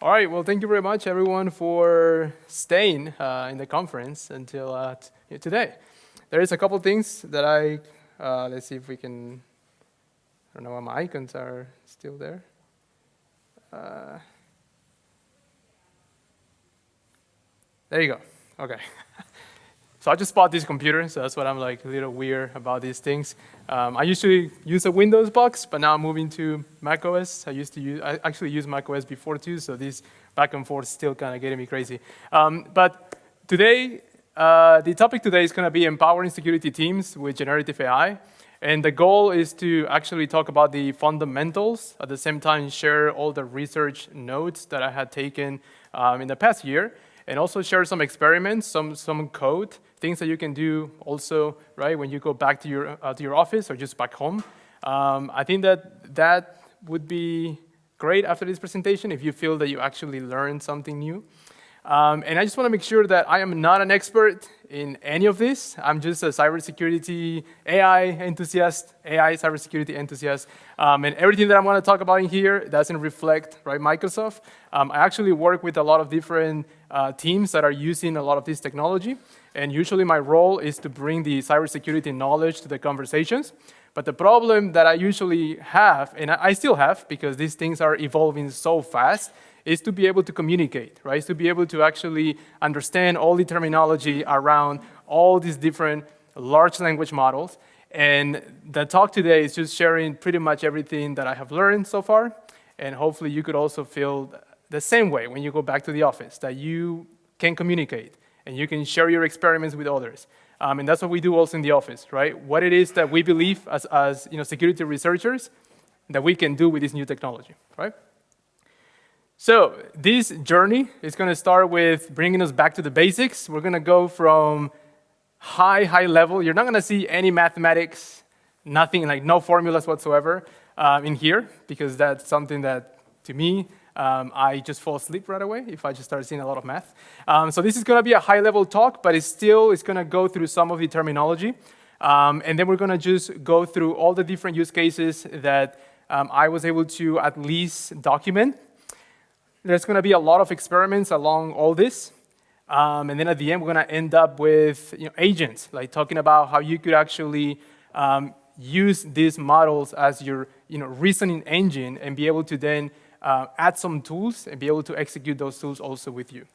All right, well, thank you very much, everyone, for staying in the conference until today. There is a couple things that let's see if we can, I don't know if my icons are still there. There you go, okay. So I just bought this computer, so that's what I'm like a little weird about these things. I usually use a Windows box, but now I'm moving to Mac OS. I actually used Mac OS before too, so this back and forth still kind of getting me crazy. But today, the topic today is going to be empowering security teams with generative AI. And the goal is to actually talk about the fundamentals, at the same time share all the research notes that I had taken in the past year, and also share some experiments, some code, things that you can do also, right, when you go back to your office or just back home. I think that would be great after this presentation if you feel that you actually learned something new. And I just want to make sure that I am not an expert in any of this. I'm just a cybersecurity AI enthusiast, AI cybersecurity enthusiast. And everything that I'm going to talk about in here doesn't reflect, right, Microsoft. I actually work with a lot of different teams that are using a lot of this technology. And usually my role is to bring the cybersecurity knowledge to the conversations. But the problem that I usually have, and I still have, because these things are evolving so fast, is to be able to communicate, right? Is to be able to actually understand all the terminology around all these different large language models. And the talk today is just sharing pretty much everything that I have learned so far. And hopefully you could also feel the same way when you go back to the office, that you can communicate and you can share your experiments with others. And that's what we do also in the office, right? What it is that we believe as security researchers that we can do with this new technology, right? So this journey is going to start with bringing us back to the basics. We're going to go from high level. You're not going to see any mathematics, nothing, like no formulas whatsoever in here, because that's something that, to me, I just fall asleep right away if I just start seeing a lot of math. So this is going to be a high-level talk, but it's going to go through some of the terminology. And then we're going to just go through all the different use cases that I was able to at least document. There's going to be a lot of experiments along all this. And then at the end, we're going to end up with agents, like talking about how you could actually use these models as your reasoning engine and be able to then add some tools and be able to execute those tools also with you.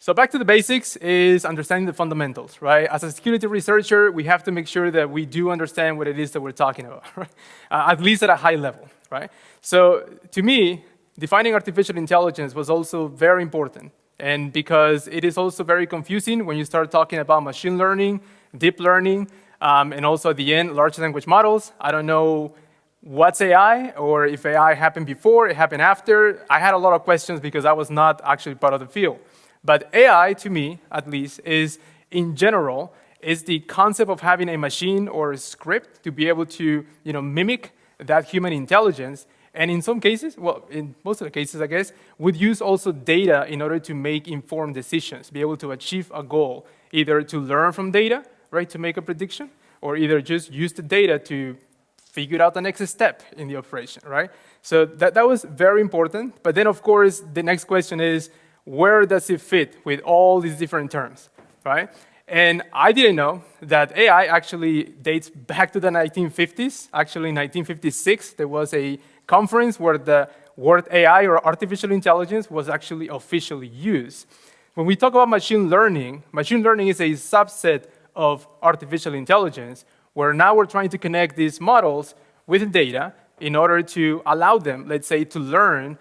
So back to the basics is understanding the fundamentals, right? As a security researcher, we have to make sure that we do understand what it is that we're talking about, right? At least at a high level, right? So to me, defining artificial intelligence was also very important. And because it is also very confusing when you start talking about machine learning, deep learning, and also at the end, large language models. I don't know what's AI, or if AI happened before, it happened after. I had a lot of questions because I was not actually part of the field. But AI, to me, at least, is, in general, is the concept of having a machine or a script to be able to, mimic that human intelligence. And in some cases, well, in most of the cases, I guess, would use also data in order to make informed decisions, be able to achieve a goal, either to learn from data, right, to make a prediction, or either just use the data to figure out the next step in the operation, right? So that was very important. But then, of course, the next question is, where does it fit with all these different terms, right? And I didn't know that AI actually dates back to the 1950s. Actually, in 1956, there was a conference where the word AI, or artificial intelligence, was actually officially used. When we talk about machine learning is a subset of artificial intelligence, where now we're trying to connect these models with data in order to allow them, let's say, to learn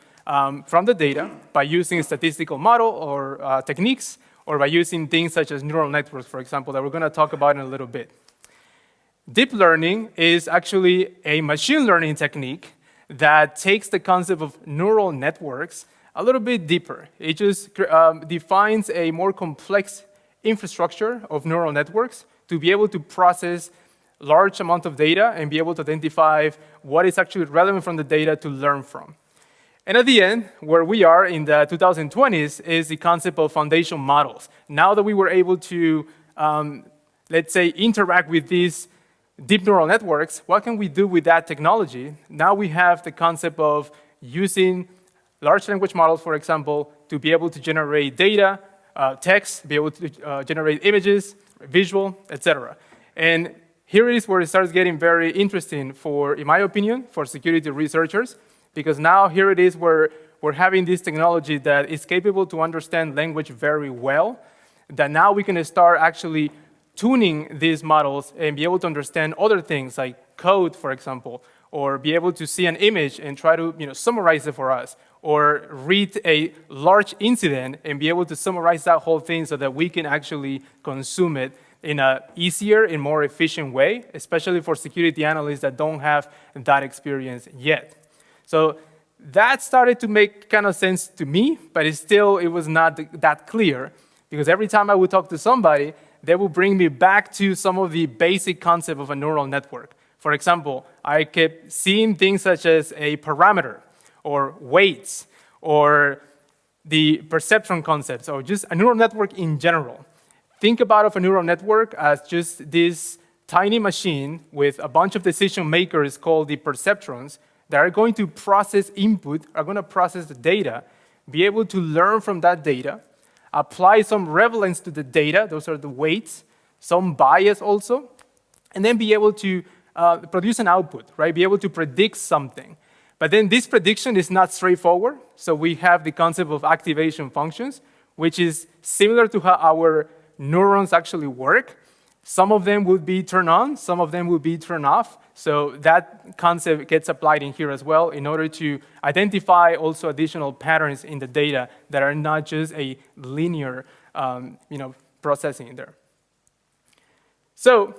from the data by using a statistical model or techniques, or by using things such as neural networks, for example, that we're going to talk about in a little bit. Deep learning is actually a machine learning technique that takes the concept of neural networks a little bit deeper. It just defines a more complex infrastructure of neural networks to be able to process large amount of data and be able to identify what is actually relevant from the data to learn from. And at the end, where we are in the 2020s is the concept of foundation models. Now that we were able to, let's say, interact with these deep neural networks, what can we do with that technology? Now we have the concept of using large language models, for example, to be able to generate data, text, be able to generate images, visual, etc. And here is where it starts getting very interesting for, in my opinion, for security researchers, because now here it is where we're having this technology that is capable to understand language very well, that now we can start actually tuning these models and be able to understand other things like code, for example, or be able to see an image and try to summarize it for us, or read a large incident and be able to summarize that whole thing so that we can actually consume it in an easier and more efficient way, especially for security analysts that don't have that experience yet. So that started to make kind of sense to me, but it was not that clear, because every time I would talk to somebody, they would bring me back to some of the basic concept of a neural network. For example, I kept seeing things such as a parameter, or weights, or the perception concepts, or just a neural network in general. Think about a neural network as just this tiny machine with a bunch of decision makers called the perceptrons that are going to process input, are going to process the data, be able to learn from that data, apply some relevance to the data, those are the weights, some bias also, and then be able to produce an output, right? Be able to predict something. But then this prediction is not straightforward, so we have the concept of activation functions, which is similar to how our neurons actually work. Some of them would be turned on, some of them would be turned off. So that concept gets applied in here as well in order to identify also additional patterns in the data that are not just a linear processing there. So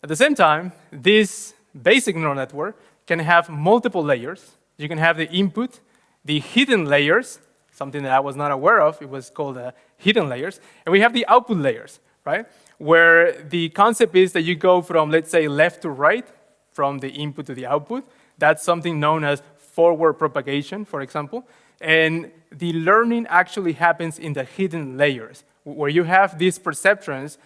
at the same time, this basic neural network can have multiple layers. You can have the input, the hidden layers, something that I was not aware of. It was called hidden layers. And we have the output layers, right? Where the concept is that you go from, let's say, left to right, from the input to the output. That's something known as forward propagation, for example. And the learning actually happens in the hidden layers, where you have these perceptrons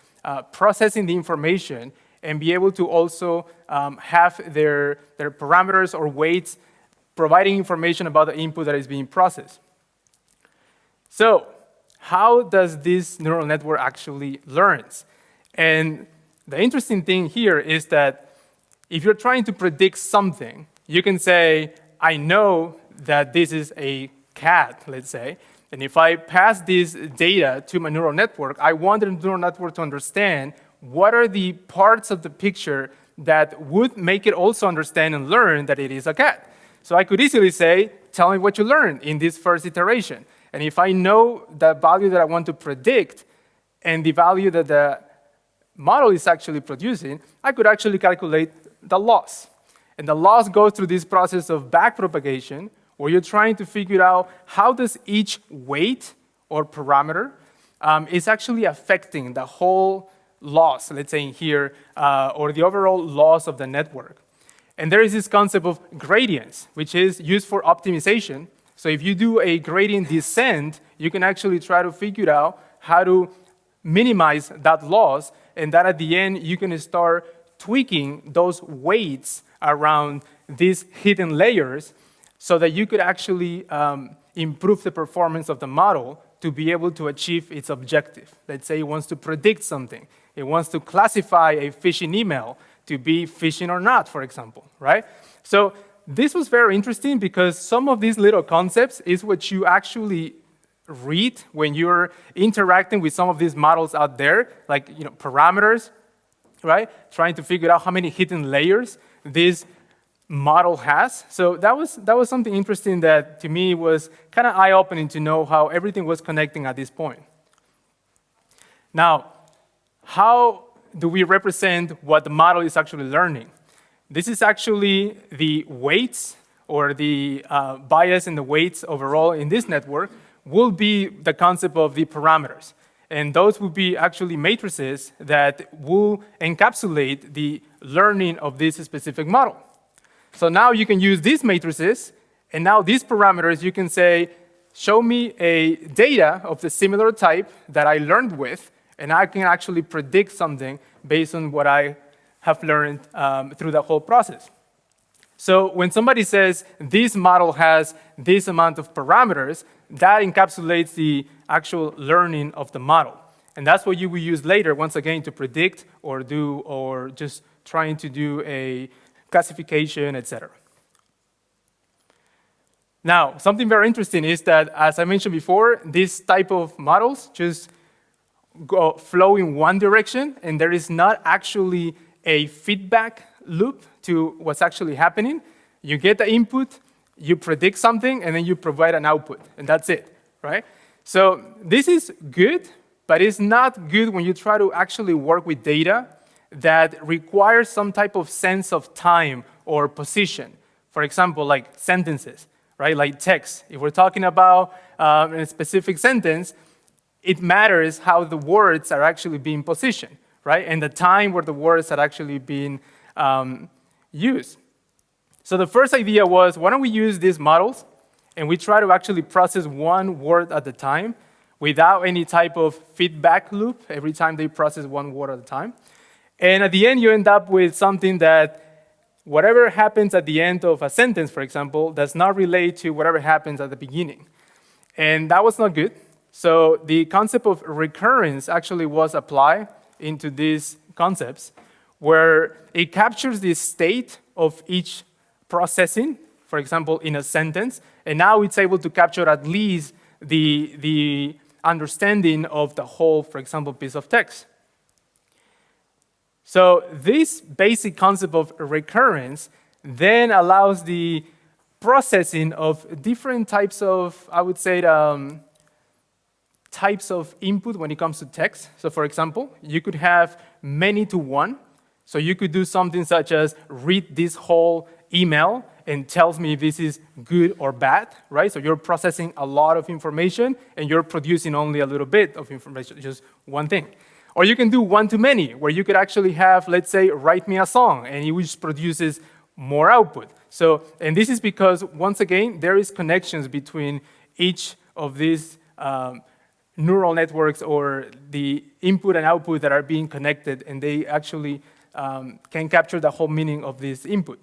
processing the information and be able to also have their parameters or weights providing information about the input that is being processed. So how does this neural network actually learn? And the interesting thing here is that if you're trying to predict something, you can say, I know that this is a cat, let's say, and if I pass this data to my neural network, I want the neural network to understand what are the parts of the picture that would make it also understand and learn that it is a cat. So I could easily say, tell me what you learned in this first iteration. And if I know the value that I want to predict and the value that the model is actually producing, I could actually calculate the loss. And the loss goes through this process of backpropagation, where you're trying to figure out how does each weight or parameter is actually affecting the whole loss, let's say in here, or the overall loss of the network. And there is this concept of gradients, which is used for optimization. So if you do a gradient descent, you can actually try to figure out how to minimize that loss, and that at the end, you can start tweaking those weights around these hidden layers so that you could actually improve the performance of the model to be able to achieve its objective. Let's say it wants to predict something. It wants to classify a phishing email to be phishing or not, for example, right? So this was very interesting because some of these little concepts is what you actually read when you're interacting with some of these models out there, like parameters, right? Trying to figure out how many hidden layers this model has. So that was something interesting that to me was kind of eye-opening to know how everything was connecting at this point. Now, how do we represent what the model is actually learning? This is actually the weights or the bias in the weights overall in this network will be the concept of the parameters. And those will be actually matrices that will encapsulate the learning of this specific model. So now you can use these matrices, and now these parameters, you can say, show me a data of the similar type that I learned with, and I can actually predict something based on what I have learned through the whole process. So when somebody says this model has this amount of parameters, that encapsulates the actual learning of the model. And that's what you will use later, once again, to predict or just trying to do a classification, etc. Now, something very interesting is that, as I mentioned before, this type of models just flow in one direction, and there is not actually a feedback loop to what's actually happening. You get the input, you predict something, and then you provide an output, and that's it, right? So this is good, but it's not good when you try to actually work with data that requires some type of sense of time or position. For example, like sentences, right? Like text. If we're talking about a specific sentence, it matters how the words are actually being positioned, right? And the time where the words are actually being used. So the first idea was, why don't we use these models and we try to actually process one word at a time without any type of feedback loop every time they process one word at a time. And at the end, you end up with something that whatever happens at the end of a sentence, for example, does not relate to whatever happens at the beginning. And that was not good. So the concept of recurrence actually was applied into these concepts, where it captures the state of each processing, for example, in a sentence, and now it's able to capture at least the understanding of the whole, for example, piece of text. So this basic concept of recurrence then allows the processing of different types of, I would say, types of input when it comes to text. So for example, you could have many to one. So you could do something such as read this whole email and tells me if this is good or bad, right? So you're processing a lot of information and you're producing only a little bit of information, just one thing. Or you can do one to many, where you could actually have, let's say, write me a song, and it just produces more output. So, and this is because, once again, there is connections between each of these neural networks or the input and output that are being connected, and they actually can capture the whole meaning of this input.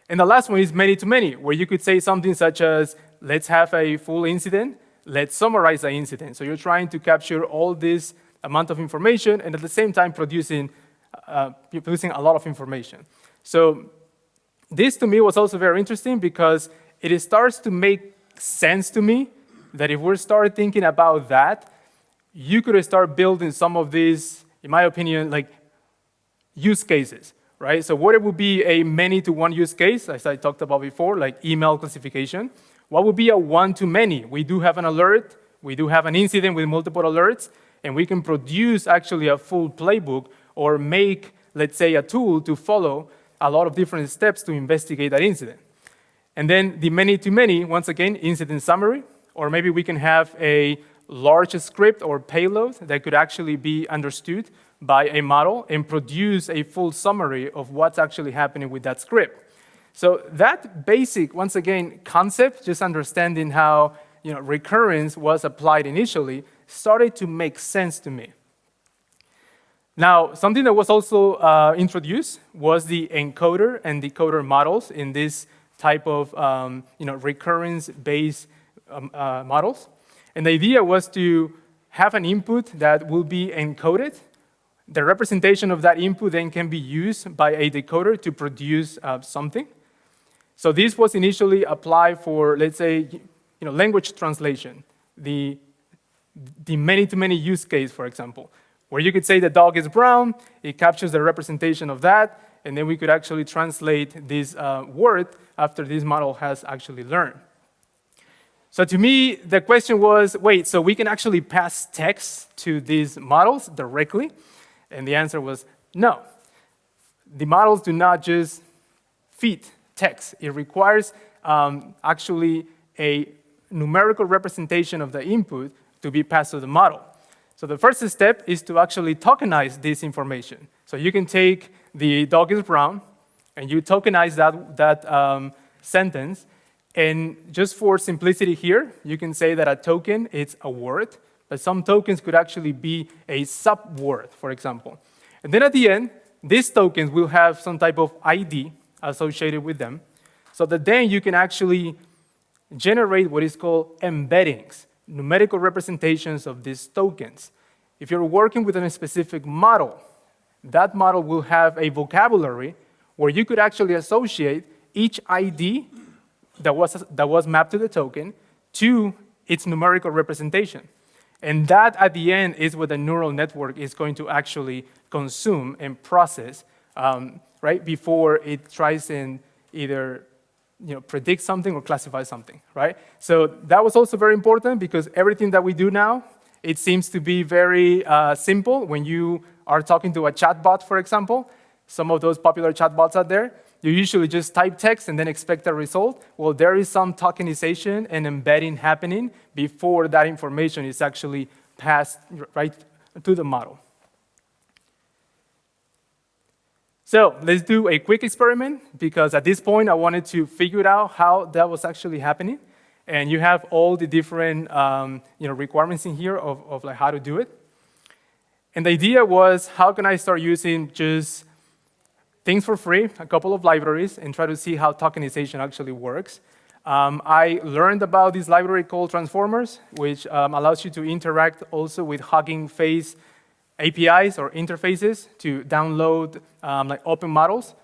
And the last one is many to many, where you could say something such as, let's have a full incident, let's summarize the incident. So you're trying to capture all this amount of information and at the same time producing a lot of information. So this to me was also very interesting because it starts to make sense to me that if we start thinking about that, you could start building some of these, in my opinion, like use cases, right? So what would be a many-to-one use case, as I talked about before, like email classification? What would be a one-to-many? We do have an alert, we do have an incident with multiple alerts, and we can produce actually a full playbook or make, let's say, a tool to follow a lot of different steps to investigate that incident. And then the many-to-many, once again, incident summary, or maybe we can have a large script or payload that could actually be understood by a model and produce a full summary of what's actually happening with that script. So that basic, once again, concept, just understanding how recurrence was applied initially, started to make sense to me. Now, something that was also introduced was the encoder and decoder models in this type of recurrence-based models. And the idea was to have an input that will be encoded. The representation of that input then can be used by a decoder to produce something. So this was initially applied for, let's say, language translation, the many-to-many use case, for example, where you could say the dog is brown, it captures the representation of that, and then we could actually translate this word after this model has actually learned. So to me, the question was, wait, so we can actually pass text to these models directly? And the answer was no. The models do not just feed text. It requires actually a numerical representation of the input to be passed to the model. So the first step is to actually tokenize this information. So you can take the dog is brown, and you tokenize that sentence, and just for simplicity here, you can say that a token is a word, but some tokens could actually be a sub-word, for example. And then at the end, these tokens will have some type of ID associated with them. so that then you can actually generate what is called embeddings, numerical representations of these tokens. If you're working with a specific model, that model will have a vocabulary where you could actually associate each ID that was mapped to the token to its numerical representation. And that, at the end, is what the neural network is going to actually consume and process, right, before it tries and either predict something or classify something, right? So that was also very important because everything that we do now, it seems to be very simple. When you are talking to a chatbot, for example, some of those popular chatbots out there, you usually just type text and then expect a result. Well, there is some tokenization and embedding happening before that information is actually passed right to the model. So let's do a quick experiment, because at this point I wanted to figure out how that was actually happening. And you have all the different requirements in here of like how to do it. And the idea was, how can I start using just things for free, a couple of libraries, and try to see how tokenization actually works. I learned about this library called Transformers, which allows you to interact also with Hugging Face APIs or interfaces to download like open models,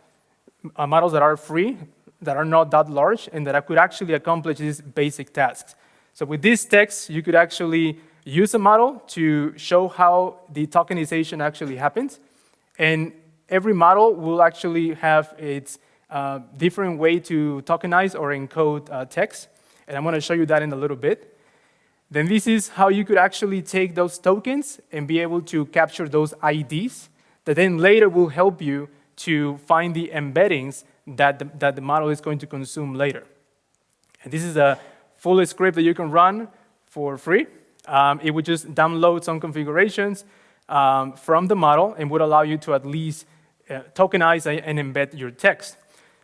models that are free, that are not that large, and that could actually accomplish these basic tasks. So with this text, you could actually use a model to show how the tokenization actually happens. And every model will actually have its different way to tokenize or encode text. And I'm going to show you that in a little bit. Then this is how you could actually take those tokens and be able to capture those IDs that then later will help you to find the embeddings that the model is going to consume later. And this is a full script that you can run for free. It would just download some configurations from the model and would allow you to at least tokenize and embed your text.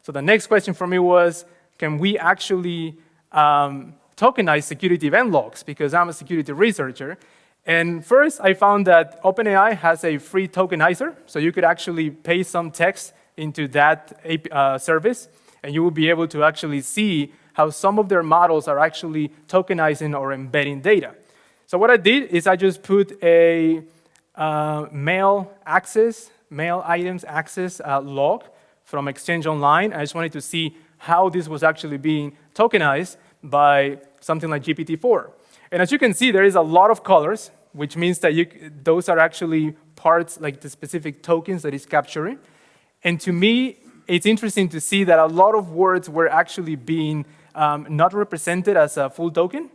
So the next question for me was, can we actually tokenize security event logs? Because I'm a security researcher. And first, I found that OpenAI has a free tokenizer, so you could actually paste some text into that service, and you will be able to actually see how some of their models are actually tokenizing or embedding data. So what I did is I just put a mail items access log from Exchange Online. I just wanted to see how this was actually being tokenized by something like GPT-4. And as you can see, there is a lot of colors, which means that those are actually parts, like the specific tokens that it's capturing. And to me, it's interesting to see that a lot of words were actually being not represented as a full token.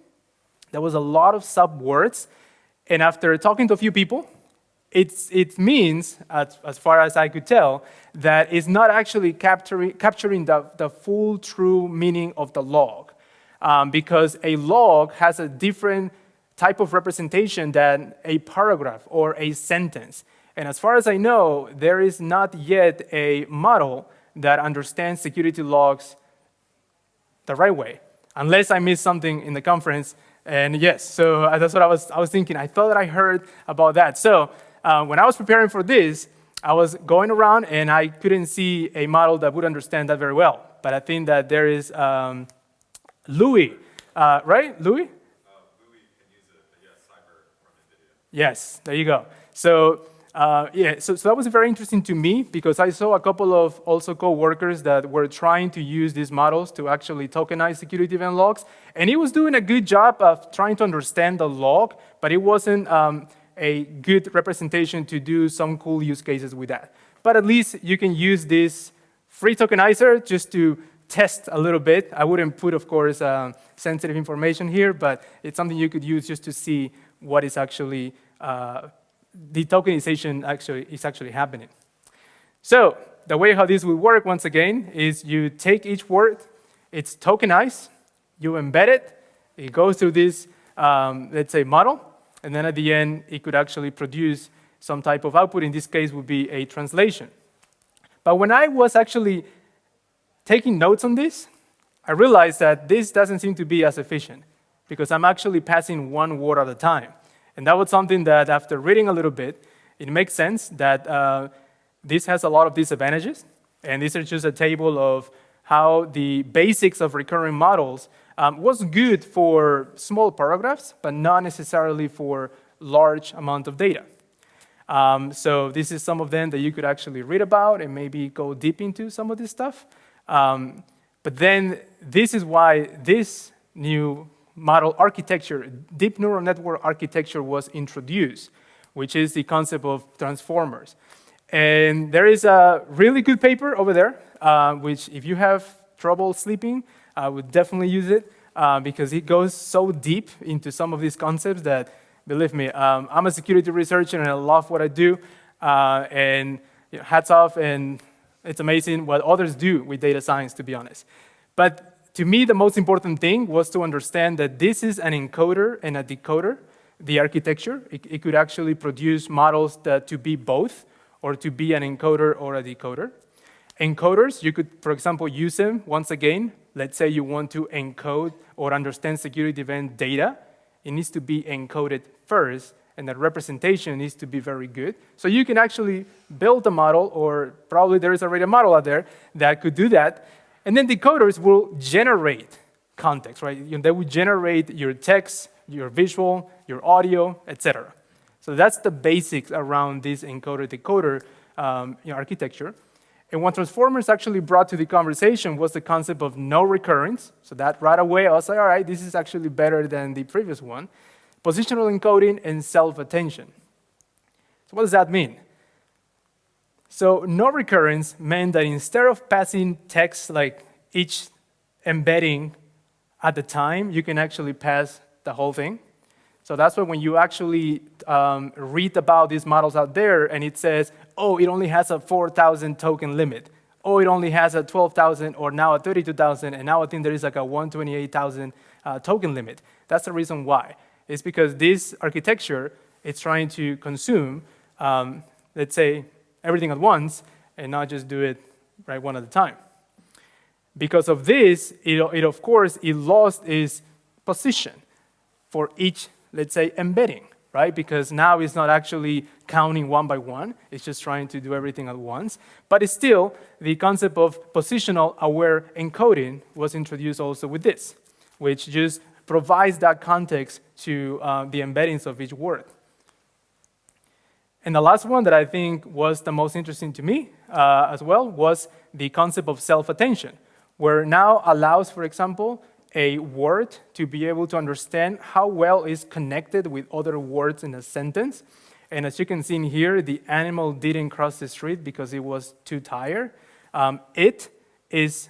There was a lot of sub-words. And after talking to a few people, it means, as far as I could tell, that it's not actually capturing the full true meaning of the log. Because a log has a different type of representation than a paragraph or a sentence. And as far as I know, there is not yet a model that understands security logs the right way, unless I missed something in the conference. And yes, so that's what I was thinking. I thought that I heard about that. So when I was preparing for this, I was going around and I couldn't see a model that would understand that very well. But I think that there is Louis, right? Louis? Louis can use it, yes, Cyber from NVIDIA. Yes, there you go. So so that was very interesting to me, because I saw a couple of also co-workers that were trying to use these models to actually tokenize security event logs. And he was doing a good job of trying to understand the log, but it wasn't a good representation to do some cool use cases with that. But at least you can use this free tokenizer just to test a little bit. I wouldn't put, of course, sensitive information here, but it's something you could use just to see what is actually the tokenization is actually happening. So the way how this will work, once again, is you take each word, it's tokenized, you embed it, it goes through this, let's say, model, and then at the end, it could actually produce some type of output. In this case, would be a translation. But when I was actually taking notes on this, I realized that this doesn't seem to be as efficient, because I'm actually passing one word at a time. And that was something that, after reading a little bit, it makes sense that this has a lot of disadvantages. And these are just a table of how the basics of recurrent models was good for small paragraphs, but not necessarily for large amount of data. So this is some of them that you could actually read about and maybe go deep into some of this stuff. But then this is why this new model architecture, deep neural network architecture, was introduced, which is the concept of transformers. And there is a really good paper over there, which if you have trouble sleeping, I would definitely use it because it goes so deep into some of these concepts that, believe me, I'm a security researcher and I love what I do. And hats off, and it's amazing what others do with data science, to be honest. But to me, the most important thing was to understand that this is an encoder and a decoder, the architecture. It could actually produce models that to be both, or to be an encoder or a decoder. Encoders, you could, for example, use them once again. Let's say you want to encode or understand security event data. It needs to be encoded first, and the representation needs to be very good. So you can actually build a model, or probably there is already a model out there that could do that. And then decoders will generate context, right? They will generate your text, your visual, your audio, etc. So that's the basics around this encoder-decoder architecture. And what transformers actually brought to the conversation was the concept of no recurrence. So that right away, I was like, all right, this is actually better than the previous one. Positional encoding and self-attention. So what does that mean? So no recurrence meant that instead of passing text like each embedding at the time, you can actually pass the whole thing. So that's why when you actually read about these models out there and it says, oh, it only has a 4,000 token limit. Oh, it only has a 12,000 or now a 32,000, and now I think there is like a 128,000 token limit. That's the reason why. It's because this architecture is trying to consume, let's say, everything at once and not just do it right one at a time. Because of this, of course, it lost its position for each, let's say, embedding, right? Because now it's not actually counting one by one. It's just trying to do everything at once. But it's still, the concept of positional aware encoding was introduced also with this, which just provides that context to the embeddings of each word. And the last one that I think was the most interesting to me as well was the concept of self-attention, where now allows, for example, a word to be able to understand how well it's connected with other words in a sentence. And as you can see in here, the animal didn't cross the street because it was too tired. It is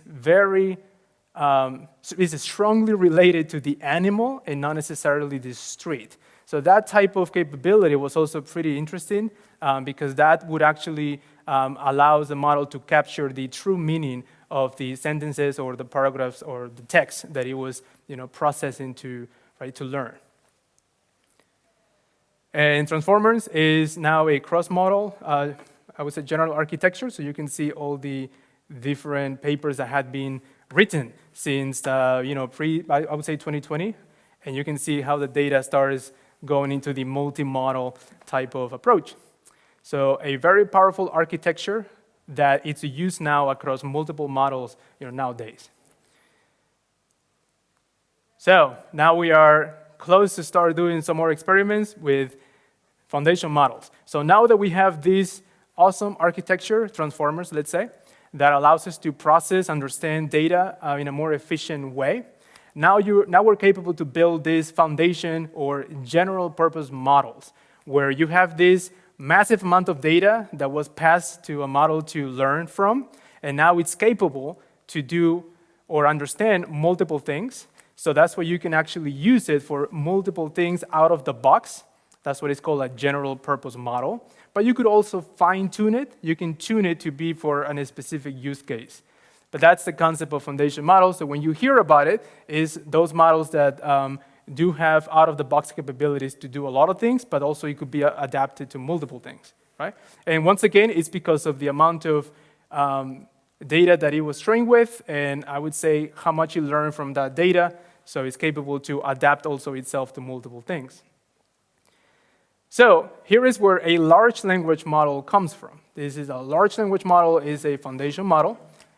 is strongly related to the animal and not necessarily the street. So that type of capability was also pretty interesting because that would actually allow the model to capture the true meaning of the sentences or the paragraphs or the text that it was processing to learn. And transformers is now a cross-model, I would say general architecture, so you can see all the different papers that had been written since I would say 2020, and you can see how the data starts going into the multi-model type of approach. So a very powerful architecture that it's used now across multiple models nowadays. So now we are close to start doing some more experiments with foundation models. So now that we have this awesome architecture, transformers, let's say, that allows us to process, understand data in a more efficient way, now we're capable to build this foundation or general purpose models, where you have this massive amount of data that was passed to a model to learn from, and now it's capable to do or understand multiple things. So that's why you can actually use it for multiple things out of the box. That's what is called a general purpose model. But you could also fine-tune it. You can tune it to be for a specific use case. But that's the concept of foundation models. So when you hear about it, is those models that do have out-of-the-box capabilities to do a lot of things, but also it could be adapted to multiple things, right? And once again, it's because of the amount of data that it was trained with, and I would say how much it learned from that data, so it's capable to adapt also itself to multiple things. So here is where a large language model comes from. This is a large language model is a foundation model.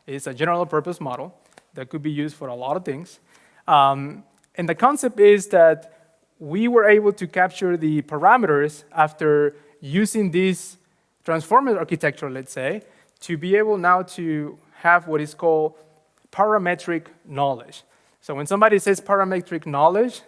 It's a general purpose model that could be used for a lot of things. And the concept is that we were able to capture the parameters after using this transformer architecture, let's say, to be able now to have what is called parametric knowledge. So when somebody says parametric knowledge,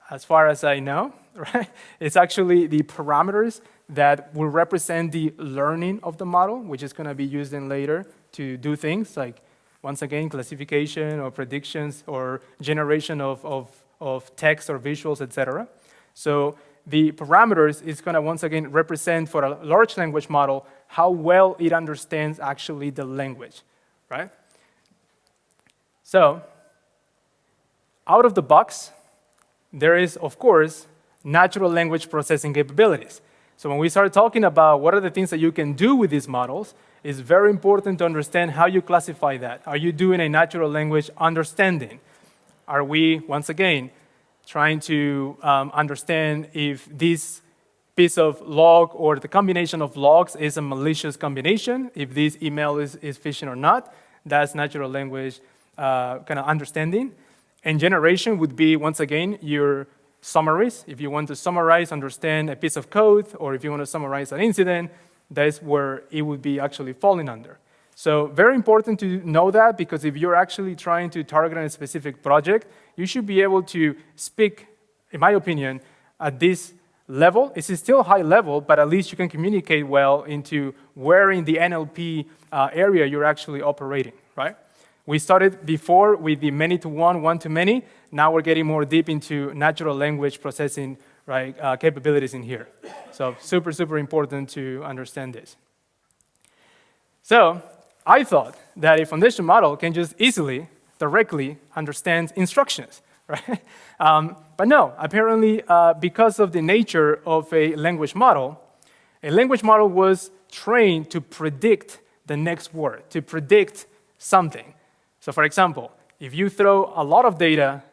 as far as I know, right, it's actually the parameters that will represent the learning of the model, which is going to be used in later to do things like, once again, classification or predictions or generation of text or visuals, etc. So the parameters is going to, once again, represent for a large language model how well it understands actually the language, right? So out of the box, there is, of course, natural language processing capabilities. So when we start talking about what are the things that you can do with these models, it's very important to understand how you classify that. Are you doing a natural language understanding? Are we, once again, trying to understand if this piece of log or the combination of logs is a malicious combination, if this email is phishing or not? That's natural language kind of understanding. And generation would be, once again, your summaries. If you want to summarize, understand a piece of code, or if you want to summarize an incident, that's where it would be actually falling under. So very important to know that, because if you're actually trying to target a specific project, you should be able to speak, in my opinion, at this level. It's still high level, but at least you can communicate well into where in the NLP area you're actually operating, right? We started before with the many-to-one, one-to-many. Now we're getting more deep into natural language processing, right, capabilities in here. So super, super important to understand this. So I thought that a foundation model can just easily, directly understand instructions, right? But no, apparently because of the nature of a language model was trained to predict the next word, to predict something. So for example, if you throw a lot of data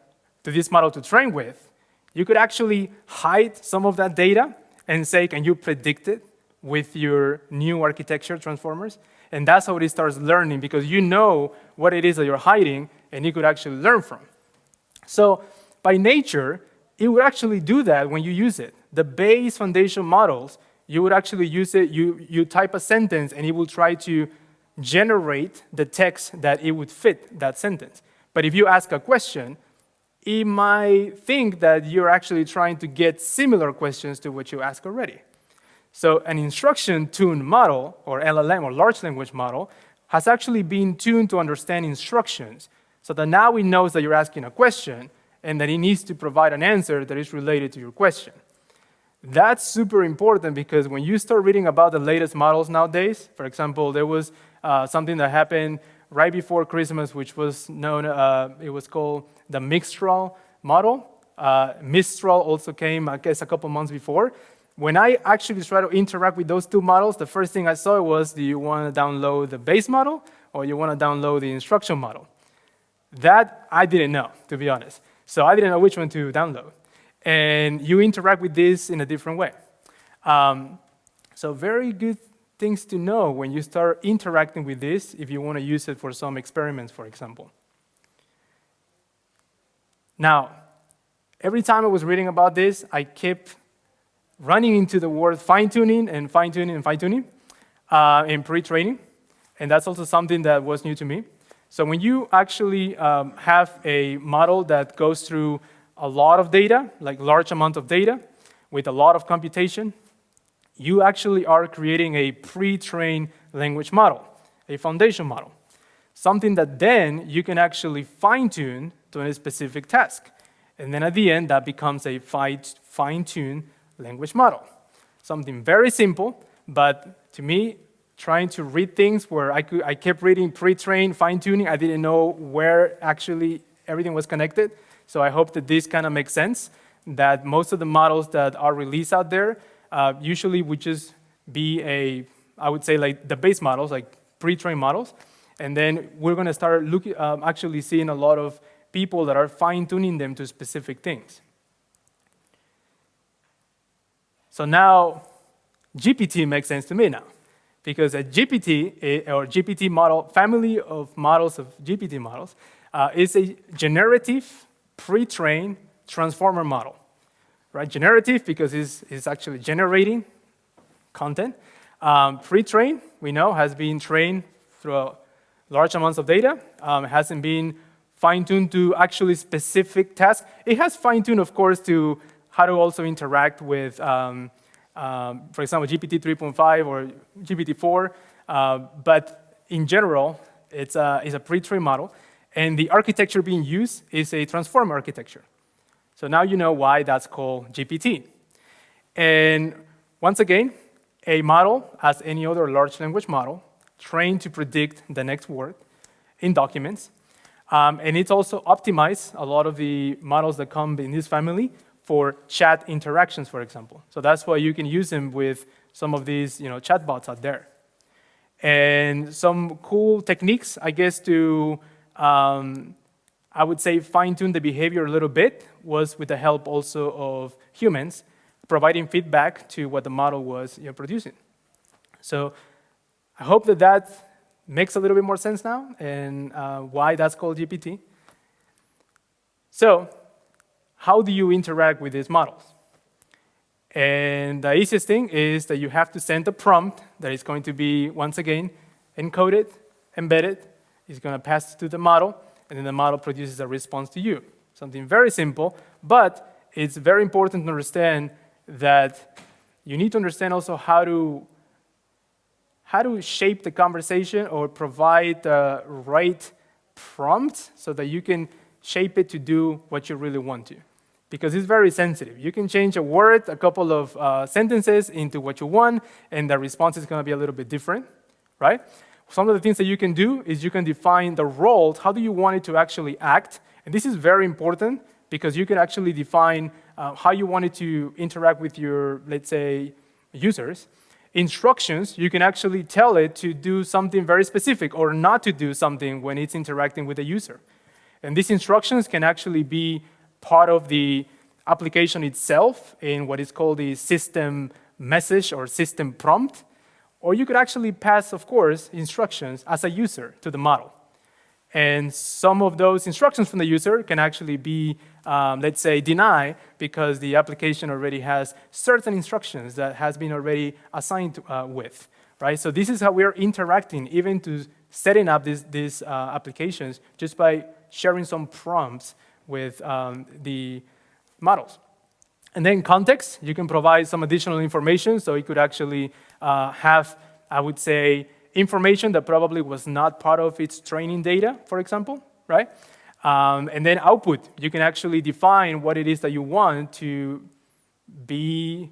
to this model to train with, you could actually hide some of that data and say, can you predict it with your new architecture transformers? And that's how it starts learning, because you know what it is that you're hiding, and you could actually learn from. So by nature, it would actually do that when you use it. The base foundation models, you would actually use it, you type a sentence, and it will try to generate the text that it would fit that sentence. But if you ask a question, it might think that you're actually trying to get similar questions to what you ask already. So an instruction-tuned model, or LLM, or large language model, has actually been tuned to understand instructions, so that now it knows that you're asking a question, and that it needs to provide an answer that is related to your question. That's super important, because when you start reading about the latest models nowadays, for example, there was something that happened right before Christmas, which was known, it was called the Mistral model. Mistral also came, I guess, a couple months before. When I actually tried to interact with those two models, the first thing I saw was, do you want to download the base model, or you want to download the instruction model? That I didn't know, to be honest. So I didn't know which one to download. And you interact with this in a different way. So very good things to know when you start interacting with this, if you want to use it for some experiments, for example. Now, every time I was reading about this, I kept running into the word fine-tuning and fine-tuning and fine-tuning in pre-training. And that's also something that was new to me. So when you actually have a model that goes through a lot of data, like large amount of data, with a lot of computation, you actually are creating a pre-trained language model, a foundation model, something that then you can actually fine-tune to a specific task. And then at the end, that becomes a fine-tuned language model. Something very simple, but to me, trying to read things where I kept reading pre-trained, fine-tuning, I didn't know where actually everything was connected. So I hope that this kind of makes sense, that most of the models that are released out there usually would just be I would say like the base models, like pre-trained models. And then we're going to start actually seeing a lot of people that are fine-tuning them to specific things. So now GPT makes sense to me now. because a GPT, or GPT model, family of models of GPT models, is a generative, pre-trained transformer model, right? Generative because it's actually generating content. Pre-trained, we know, has been trained through large amounts of data. It hasn't been fine-tuned to actually specific tasks. It has fine-tuned, of course, to how to also interact with, for example, GPT 3.5 or GPT 4. But in general, it's a pre-trained model. And the architecture being used is a transformer architecture. So now you know why that's called GPT. And once again, a model, as any other large language model, trained to predict the next word in documents. And it's also optimized, a lot of the models that come in this family, for chat interactions, for example. So that's why you can use them with some of these chatbots out there. And some cool techniques, I guess, to, I would say, fine-tune the behavior a little bit was with the help also of humans, providing feedback to what the model was producing. So I hope that makes a little bit more sense now, and why that's called GPT. So how do you interact with these models? And the easiest thing is that you have to send a prompt that is going to be, once again, encoded, embedded. It's going to pass to the model, and then the model produces a response to you. Something very simple, but it's very important to understand that you need to understand also how to shape the conversation or provide the right prompt so that you can shape it to do what you really want to. Because it's very sensitive. You can change a word, a couple of sentences into what you want, and the response is going to be a little bit different, right? Some of the things that you can do is you can define the roles. How do you want it to actually act? And this is very important because you can actually define how you want it to interact with your, let's say, users. Instructions, you can actually tell it to do something very specific or not to do something when it's interacting with the user. And these instructions can actually be part of the application itself in what is called the system message or system prompt. Or you could actually pass, of course, instructions as a user to the model. And some of those instructions from the user can actually be, let's say, denied because the application already has certain instructions that has been already assigned with, right? So this is how we're interacting, even to setting up these applications, just by sharing some prompts with the models. And then context, you can provide some additional information, so it could actually have, I would say, information that probably was not part of its training data, for example, right? And then output, you can actually define what it is that you want to be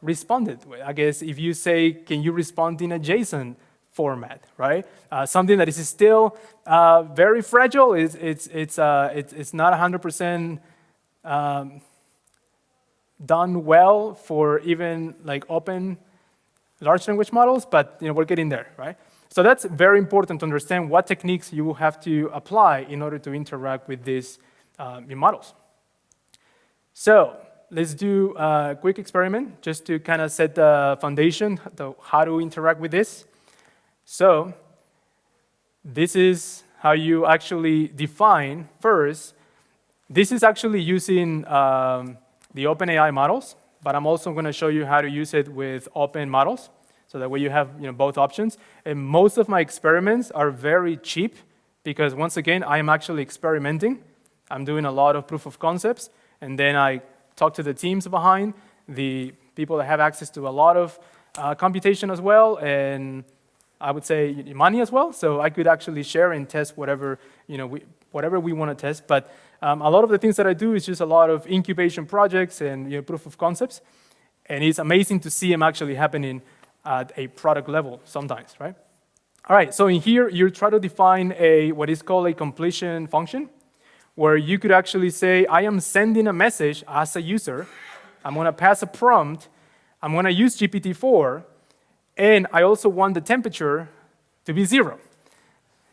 responded with. I guess if you say, can you respond in a JSON format, right? Something that is still very fragile, it's not 100% done well for even like open large language models, but we're getting there, right? So that's very important to understand what techniques you will have to apply in order to interact with these models. So let's do a quick experiment just to kind of set the foundation, how to interact with this. So this is how you actually define first. This is actually using the OpenAI models, but I'm also going to show you how to use it with open models, so that way you have both options. And most of my experiments are very cheap because, once again, I am actually experimenting. I'm doing a lot of proof of concepts, and then I talk to the teams behind, the people that have access to a lot of computation as well, and I would say money as well, so I could actually share and test whatever we want to test. But a lot of the things that I do is just a lot of incubation projects and proof of concepts, and it's amazing to see them actually happening at a product level sometimes, right? All right, so in here, you try to define what is called a completion function, where you could actually say, I am sending a message as a user. I'm going to pass a prompt. I'm going to use GPT-4, and I also want the temperature to be 0.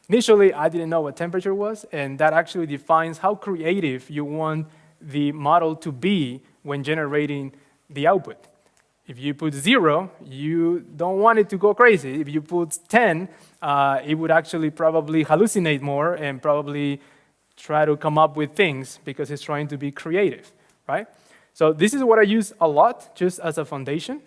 Initially, I didn't know what temperature was, and that actually defines how creative you want the model to be when generating the output. If you put 0, you don't want it to go crazy. If you put 10, it would actually probably hallucinate more and probably try to come up with things because it's trying to be creative, right? So this is what I use a lot, just as a foundation.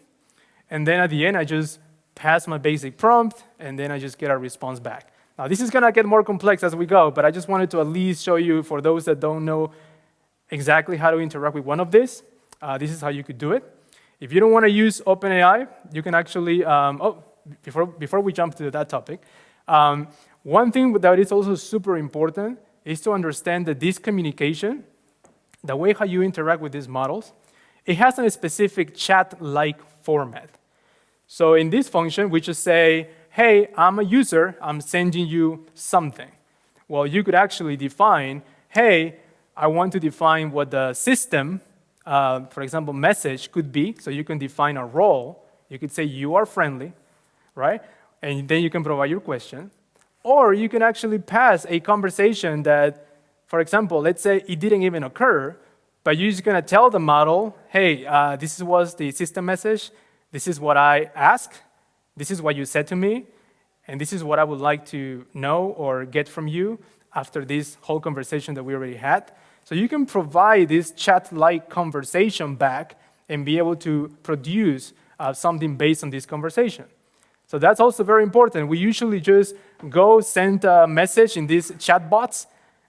And then at the end, I just pass my basic prompt, and then I just get a response back. Now, this is going to get more complex as we go, but I just wanted to at least show you, for those that don't know exactly how to interact with one of these, this is how you could do it. If you don't want to use OpenAI, you can actually, before we jump to that topic, one thing that is also super important is to understand that this communication, the way how you interact with these models, it has a specific chat-like format. So in this function, we just say, hey, I'm a user, I'm sending you something. Well, you could actually define, hey, I want to define what the system, for example, message could be. So you can define a role. You could say you are friendly, right? And then you can provide your question. Or you can actually pass a conversation that, for example, let's say it didn't even occur, but you're just going to tell the model, hey, this was the system message. This is what I asked. This is what you said to me. And this is what I would like to know or get from you after this whole conversation that we already had. So you can provide this chat-like conversation back and be able to produce something based on this conversation. So that's also very important. We usually just go send a message in these chatbots,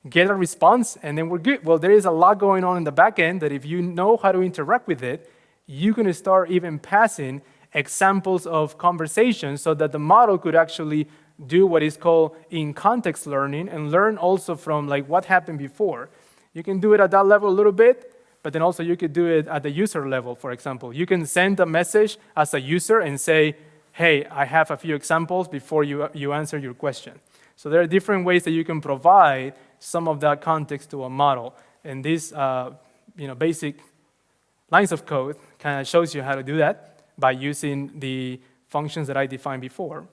get a response, and then we're good. Well, there is a lot going on in the back end that if you know how to interact with it, you can start even passing examples of conversations so that the model could actually do what is called in-context learning and learn also from like what happened before. You can do it at that level a little bit, but then also you could do it at the user level, for example. You can send a message as a user and say, hey, I have a few examples before you answer your question. So there are different ways that you can provide some of that context to a model. And this basic lines of code kind of shows you how to do that by using the functions that I defined before.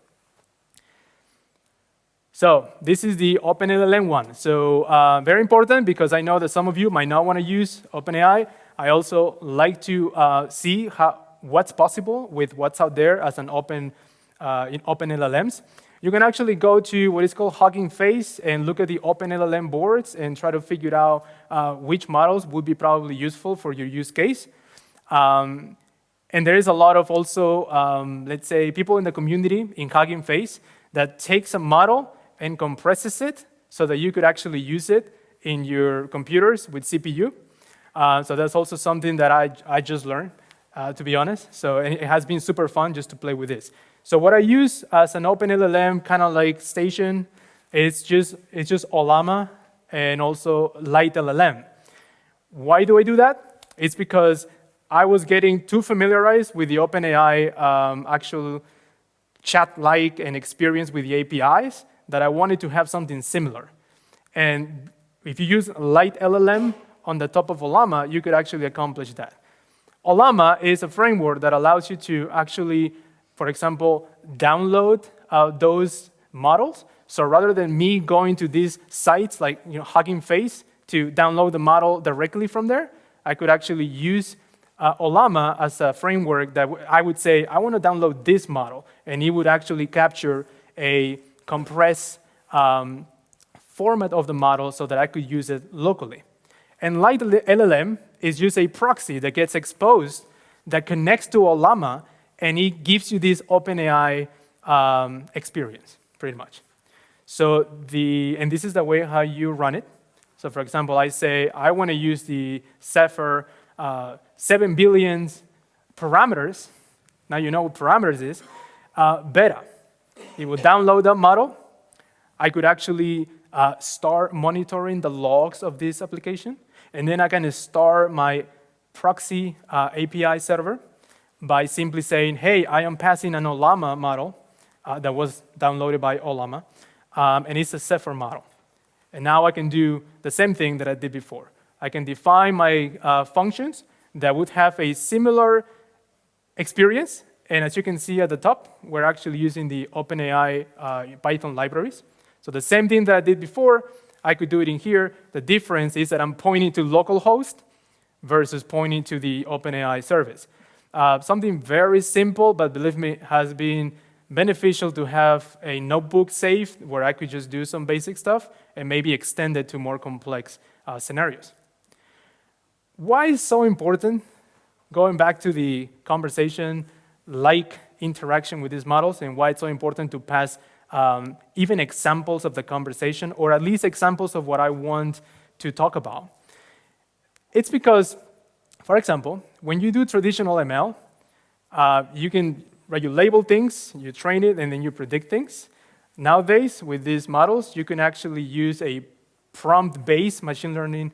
So this is the OpenLLM one. So very important because I know that some of you might not want to use OpenAI. I also like to see what's possible with what's out there as an in OpenLLMs. You can actually go to what is called Hugging Face and look at the OpenLLM boards and try to figure out which models would be probably useful for your use case. And there is a lot of also, let's say, people in the community in Hugging Face that takes a model and compresses it so that you could actually use it in your computers with CPU. So that's also something that I just learned, to be honest. So it has been super fun just to play with this. So what I use as an OpenLLM kind of like station, it's just Ollama and also Light LLM. Why do I do that? It's because I was getting too familiarized with the OpenAI actual chat-like and experience with the APIs that I wanted to have something similar. And if you use Light LLM on the top of Ollama, you could actually accomplish that. Ollama is a framework that allows you to actually, for example, download those models. So rather than me going to these sites like Hugging Face to download the model directly from there, I could actually use Ollama as a framework that I would say, I want to download this model, and it would actually capture a compressed format of the model so that I could use it locally. And Light LLM is just a proxy that gets exposed that connects to Ollama, and it gives you this OpenAI experience, pretty much. So and this is the way how you run it. So for example, I say, I want to use the Zephyr 7 billion parameters. Now you know what parameters is. Beta. It will download that model. I could actually start monitoring the logs of this application. And then I can start my proxy API server by simply saying, hey, I am passing an Ollama model that was downloaded by Ollama, and it's a Zephyr model. And now I can do the same thing that I did before. I can define my functions that would have a similar experience. And as you can see at the top, we're actually using the OpenAI Python libraries. So the same thing that I did before, I could do it in here. The difference is that I'm pointing to localhost versus pointing to the OpenAI service. Something very simple, but believe me, has been beneficial to have a notebook saved where I could just do some basic stuff and maybe extend it to more complex scenarios. Why is so important? Going back to the conversation-like interaction with these models and why it's so important to pass even examples of the conversation, or at least examples of what I want to talk about. It's because, for example, when you do traditional ML, you label things, you train it, and then you predict things. Nowadays, with these models, you can actually use a prompt-based machine learning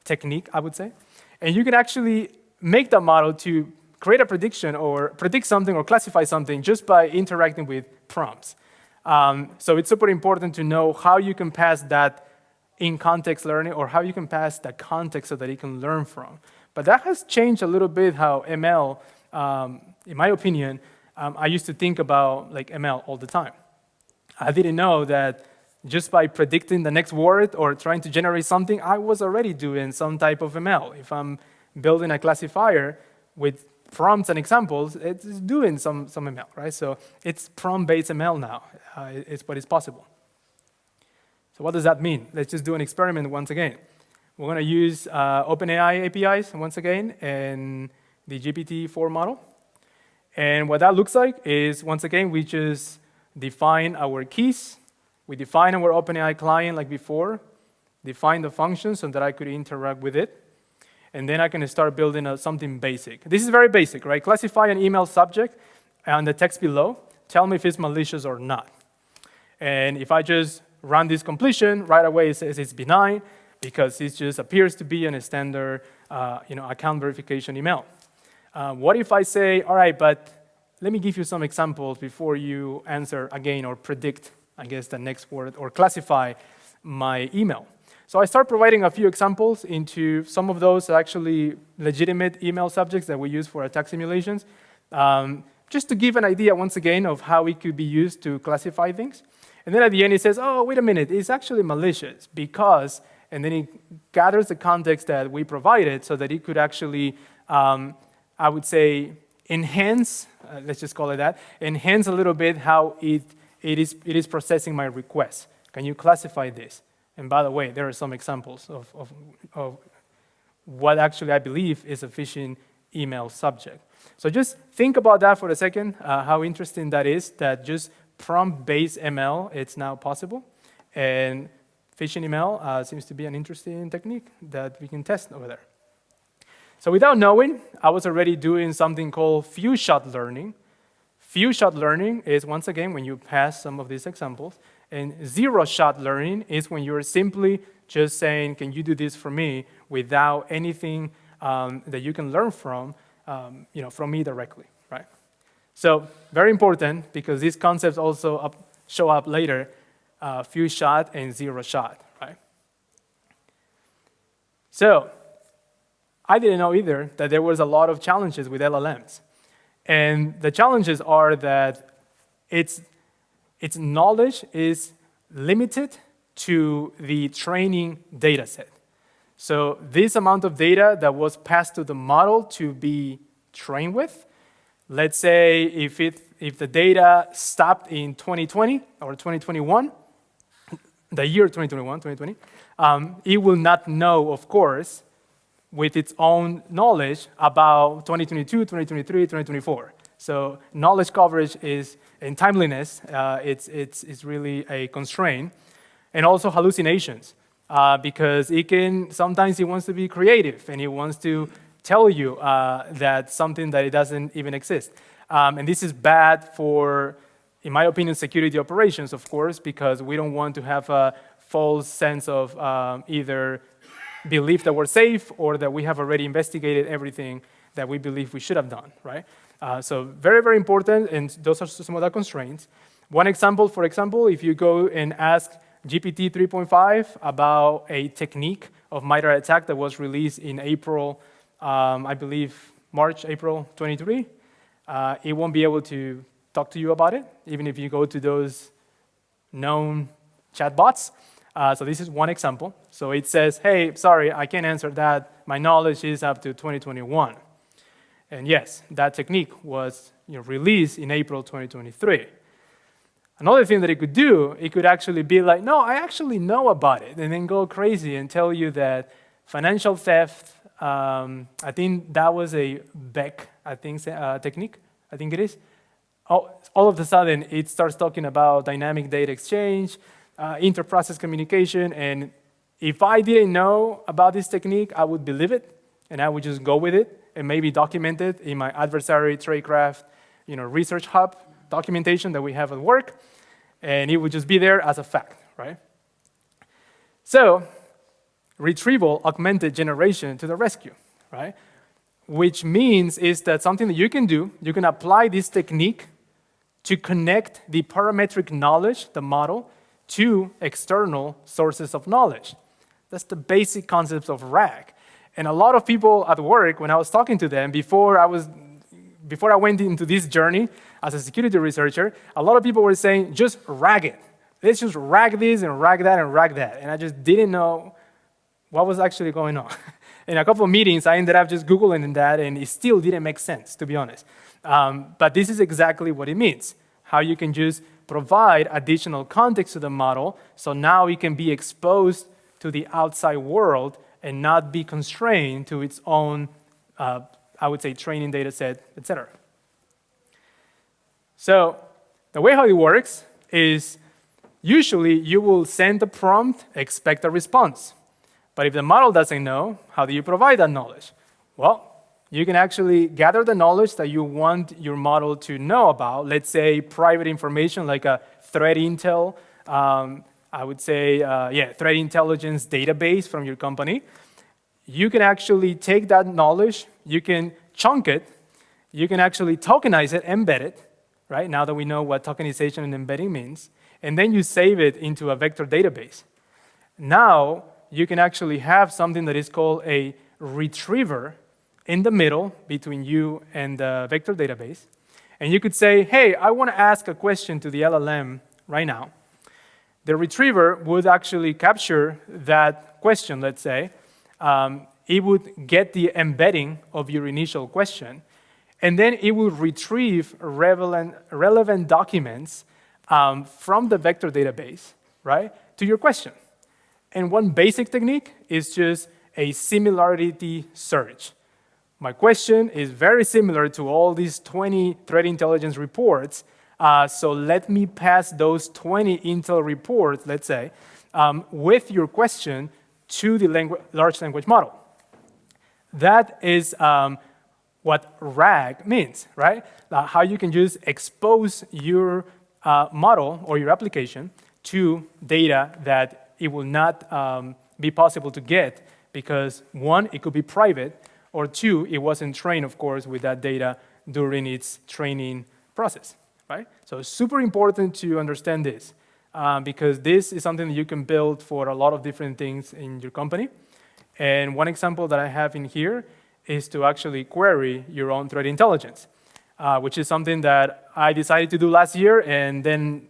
technique, I would say. And you can actually make that model to create a prediction or predict something or classify something just by interacting with prompts. So it's super important to know how you can pass that in-context learning or how you can pass that context so that it can learn from. But that has changed a little bit how ML, in my opinion, I used to think about like ML all the time. I didn't know that just by predicting the next word or trying to generate something, I was already doing some type of ML. If I'm building a classifier with prompts and examples, it's doing some ML, right? So it's prompt-based ML now. It's what is possible. So what does that mean? Let's just do an experiment once again. We're going to use OpenAI APIs once again and the GPT-4 model. And what that looks like is, once again, we just define our keys. We define our OpenAI client like before, define the function so that I could interact with it. And then I can start building something basic. This is very basic, right? Classify an email subject and the text below. Tell me if it's malicious or not. And if I just run this completion, right away it says it's benign because it just appears to be a standard account verification email. What if I say, all right, but let me give you some examples before you answer again or predict, I guess, the next word or classify my email. So I start providing a few examples into some of those actually legitimate email subjects that we use for attack simulations, just to give an idea, once again, of how it could be used to classify things. And then at the end, it says, oh, wait a minute, it's actually malicious because, and then it gathers the context that we provided so that it could actually, I would say, enhance, let's just call it that, enhance a little bit how it is processing my request. Can you classify this? And by the way, there are some examples of what actually I believe is a phishing email subject. So just think about that for a second, how interesting that is, that just prompt-based ML, it's now possible. And phishing email seems to be an interesting technique that we can test over there. So without knowing, I was already doing something called few-shot learning. Few-shot learning is, once again, when you pass some of these examples. And zero-shot learning is when you're simply just saying, can you do this for me without anything that you can learn from me directly, right? So very important because these concepts also show up later, few-shot and zero-shot, right? So I didn't know either that there was a lot of challenges with LLMs. And the challenges are that its knowledge is limited to the training data set. So this amount of data that was passed to the model to be trained with, let's say if the data stopped in 2020 or 2021, the year 2020, it will not know, of course, with its own knowledge about 2022, 2023, 2024. So knowledge coverage and timeliness, it's really a constraint. And also hallucinations, because sometimes it wants to be creative and it wants to tell you that something that it doesn't even exist. And this is bad for, in my opinion, security operations, of course, because we don't want to have a false sense of either belief that we're safe or that we have already investigated everything that we believe we should have done, right? So very, very important, and those are some of the constraints. One example, for example, if you go and ask GPT 3.5 about a technique of MITRE attack that was released in April, I believe March, April 23, it won't be able to talk to you about it, even if you go to those known chatbots. So this is one example. So it says, hey, sorry, I can't answer that. My knowledge is up to 2021. And yes, that technique was released in April 2023. Another thing that it could do, it could actually be like, no, I actually know about it, and then go crazy and tell you that financial theft, I think that was a Beck, technique, I think it is. All of a sudden, it starts talking about dynamic data exchange, inter-process communication, and if I didn't know about this technique, I would believe it, and I would just go with it, and maybe document it in my adversary tradecraft, research hub documentation that we have at work, and it would just be there as a fact, right? So, retrieval augmented generation to the rescue, right? Which means is that something that you can do, you can apply this technique to connect the parametric knowledge, the model, to external sources of knowledge. That's the basic concepts of RAG. And a lot of people at work, when I was talking to them, before I went into this journey as a security researcher, a lot of people were saying, just RAG it. Let's just RAG this and RAG that and RAG that. And I just didn't know what was actually going on. In a couple of meetings, I ended up just Googling that, and it still didn't make sense, to be honest. But this is exactly what it means, how you can just provide additional context to the model, so now it can be exposed to the outside world and not be constrained to its own, I would say, training data set, etc. So the way how it works is usually you will send a prompt, expect a response. But if the model doesn't know, how do you provide that knowledge? Well, you can actually gather the knowledge that you want your model to know about. Let's say private information like a threat intel, I would say, threat intelligence database from your company. You can actually take that knowledge, you can chunk it, you can actually tokenize it, embed it, right? Now that we know what tokenization and embedding means, and then you save it into a vector database. Now, you can actually have something that is called a retriever in the middle between you and the vector database. And you could say, hey, I want to ask a question to the LLM right now. The retriever would actually capture that question, let's say. It would get the embedding of your initial question, and then it will retrieve relevant documents from the vector database, right, to your question. And one basic technique is just a similarity search. My question is very similar to all these 20 threat intelligence reports, so let me pass those 20 Intel reports, let's say, with your question to the large language model. That is what RAG means, right? How you can just expose your model or your application to data that it will not be possible to get because, one, it could be private, or two, it wasn't trained, of course, with that data during its training process, right? So it's super important to understand this because this is something that you can build for a lot of different things in your company. And one example that I have in here is to actually query your own threat intelligence, which is something that I decided to do last year, and then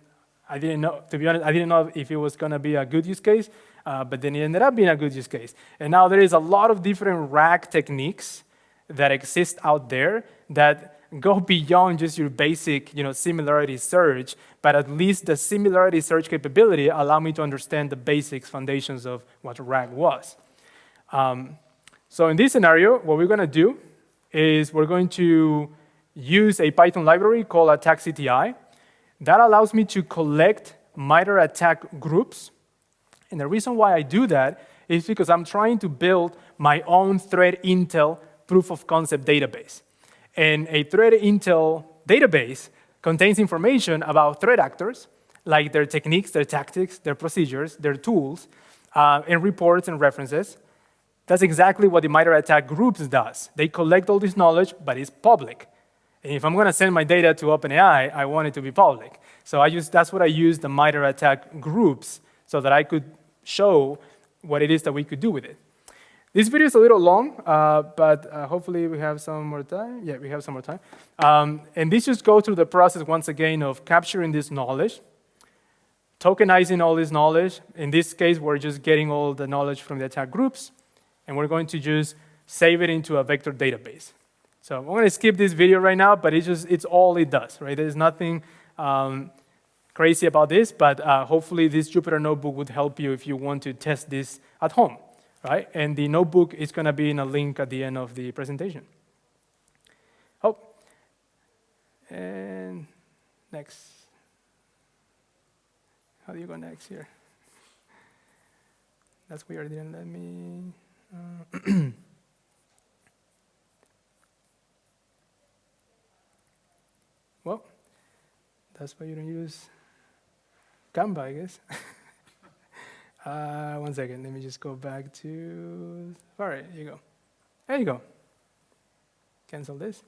I didn't know, to be honest, I didn't know if it was going to be a good use case, but then it ended up being a good use case. And now there is a lot of different RAG techniques that exist out there that go beyond just your basic, similarity search, but at least the similarity search capability allow me to understand the basics, foundations of what RAG was. So in this scenario, what we're going to do is we're going to use a Python library called attack-CTI. That allows me to collect MITRE ATT&CK groups. And the reason why I do that is because I'm trying to build my own threat intel proof of concept database. And a threat intel database contains information about threat actors, like their techniques, their tactics, their procedures, their tools, and reports and references. That's exactly what the MITRE ATT&CK groups does. They collect all this knowledge, but it's public. And if I'm going to send my data to OpenAI, I want it to be public. So that's what I use the MITRE ATT&CK groups so that I could show what it is that we could do with it. This video is a little long, but hopefully we have some more time. Yeah, we have some more time. And this just goes through the process once again of capturing this knowledge, tokenizing all this knowledge. In this case, we're just getting all the knowledge from the attack groups, and we're going to just save it into a vector database. So I'm going to skip this video right now, but it's all it does, right? There's nothing crazy about this, but hopefully this Jupyter notebook would help you if you want to test this at home, right? And the notebook is going to be in a link at the end of the presentation. Oh, and next. How do you go next here? That's weird, didn't let me. Well, that's why you don't use Canva, I guess. 1 second, let me just go back to, all right, here you go. There you go. Cancel this.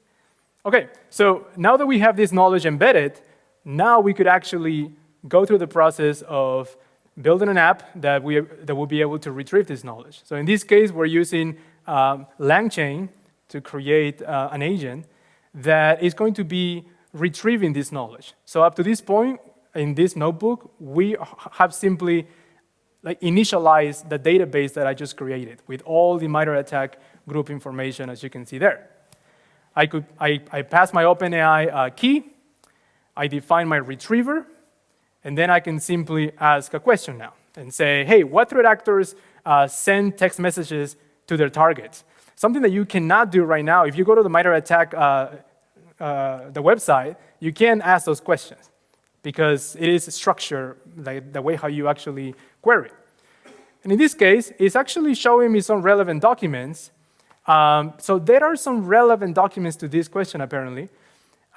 Okay, so now that we have this knowledge embedded, now we could actually go through the process of building an app that will be able to retrieve this knowledge. So in this case, we're using LangChain to create an agent that is going to be retrieving this knowledge. So up to this point, in this notebook, we have simply initialized the database that I just created with all the MITRE ATT&CK group information, as you can see there. I pass my OpenAI key, I define my retriever, and then I can simply ask a question now and say, hey, what threat actors send text messages to their targets? Something that you cannot do right now. If you go to the MITRE ATT&CK the website, you can't ask those questions because it is structured like the way how you actually query. And in this case, it's actually showing me some relevant documents. So there are some relevant documents to this question, apparently.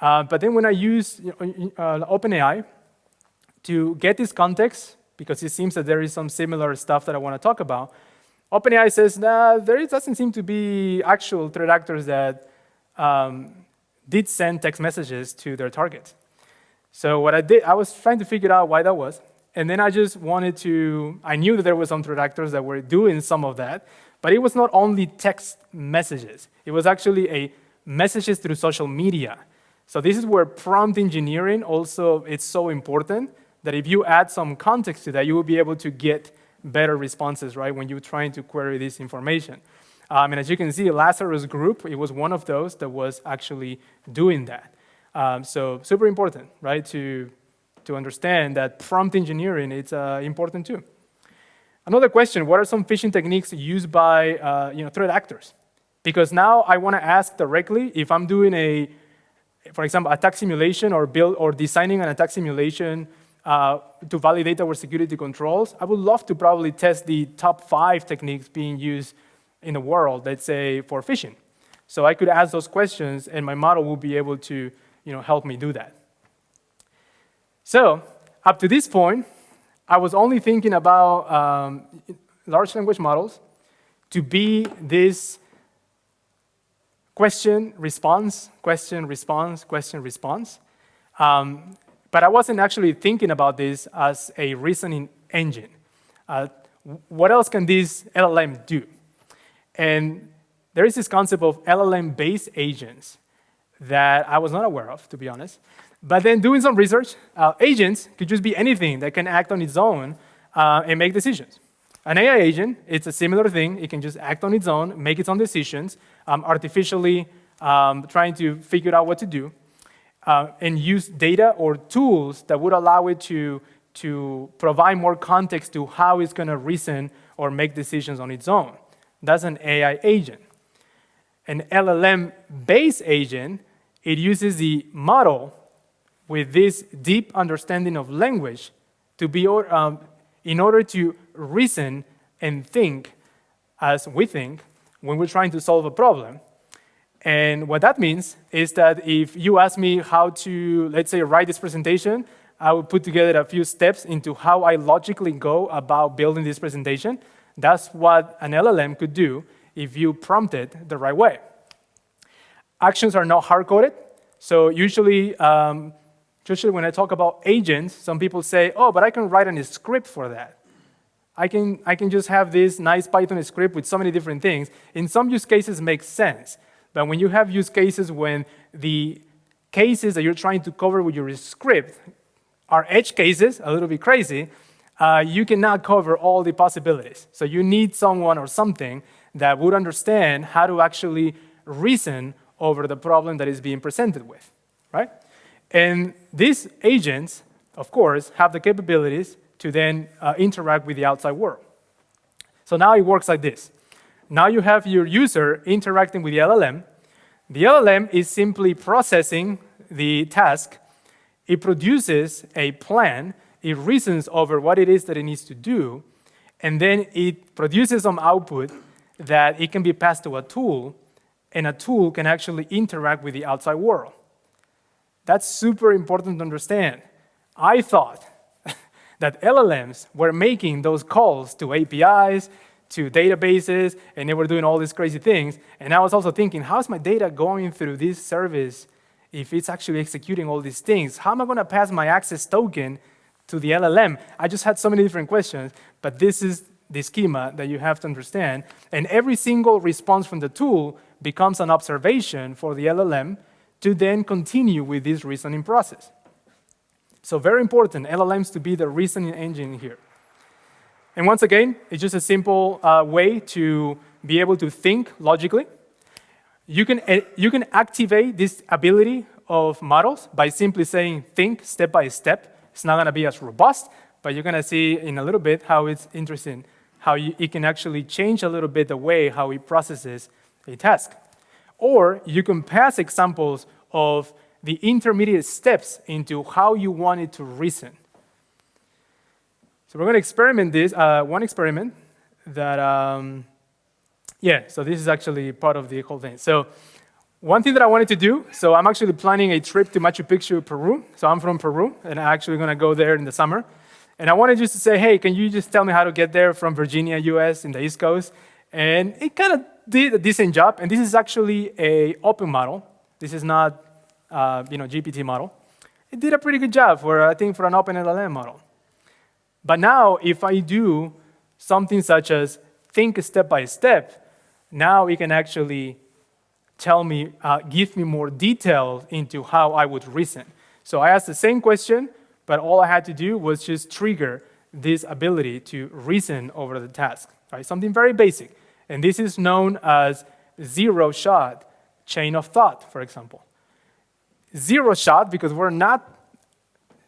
But then when I use OpenAI to get this context, because it seems that there is some similar stuff that I want to talk about, OpenAI says, nah, there doesn't seem to be actual threat actors that did send text messages to their targets. So what I did, I was trying to figure out why that was. And then I just wanted to, I knew that there were some threat actors that were doing some of that, but it was not only text messages. It was actually messages through social media. So this is where prompt engineering also, it's so important that if you add some context to that, you will be able to get better responses, right, when you're trying to query this information. And as you can see, Lazarus Group, it was one of those that was actually doing that. So super important, right, to understand that prompt engineering is important too. Another question, what are some phishing techniques used by threat actors? Because now I want to ask directly if I'm doing for example, attack simulation or designing an attack simulation to validate our security controls, I would love to probably test the top 5 techniques being used in the world, let's say, for phishing. So I could ask those questions, and my model will be able to help me do that. So up to this point, I was only thinking about large language models to be this question, response, question, response, question, response. But I wasn't actually thinking about this as a reasoning engine. What else can this LLM do? And there is this concept of LLM-based agents that I was not aware of, to be honest. But then doing some research, agents could just be anything that can act on its own and make decisions. An AI agent, it's a similar thing. It can just act on its own, make its own decisions, artificially trying to figure out what to do, and use data or tools that would allow it to provide more context to how it's going to reason or make decisions on its own. That's an AI agent. An LLM-based agent, it uses the model with this deep understanding of language to be in order to reason and think as we think when we're trying to solve a problem. And what that means is that if you ask me how to, let's say, write this presentation, I will put together a few steps into how I logically go about building this presentation. That's what an LLM could do if you prompt it the right way. Actions are not hard-coded. So usually when I talk about agents, some people say, oh, but I can write a script for that. I can just have this nice Python script with so many different things. In some use cases, it makes sense. But when you have use cases when the cases that you're trying to cover with your script are edge cases, a little bit crazy, you cannot cover all the possibilities. So you need someone or something that would understand how to actually reason over the problem that is being presented with, right? And these agents, of course, have the capabilities to then interact with the outside world. So now it works like this. Now you have your user interacting with the LLM. The LLM is simply processing the task. It produces a plan. It reasons over what it is that it needs to do. And then it produces some output that it can be passed to a tool, and a tool can actually interact with the outside world. That's super important to understand. I thought that LLMs were making those calls to APIs, to databases, and they were doing all these crazy things. And I was also thinking, how's my data going through this service if it's actually executing all these things? How am I going to pass my access token to the LLM? I just had so many different questions, but this is the schema that you have to understand. And every single response from the tool becomes an observation for the LLM to then continue with this reasoning process. So very important, LLMs to be the reasoning engine here. And once again, it's just a simple way to be able to think logically. You can activate this ability of models by simply saying think step by step. It's not going to be as robust, but you're going to see in a little bit how it's interesting, how it can actually change a little bit the way how it processes a task. Or you can pass examples of the intermediate steps into how you want it to reason. So we're going to experiment this, one experiment that, so this is actually part of the whole thing. So one thing that I wanted to do, so I'm actually planning a trip to Machu Picchu, Peru. So I'm from Peru, and I'm actually going to go there in the summer. And I wanted just to say, hey, can you just tell me how to get there from Virginia, US, in the East Coast? And it kind of did a decent job. And this is actually an open model. This is not GPT model. It did a pretty good job for an open LLM model. But now, if I do something such as think step by step, now it can actually tell me, give me more detail into how I would reason. So I asked the same question, but all I had to do was just trigger this ability to reason over the task, right? Something very basic. And this is known as zero-shot chain of thought, for example. Zero-shot, because we're not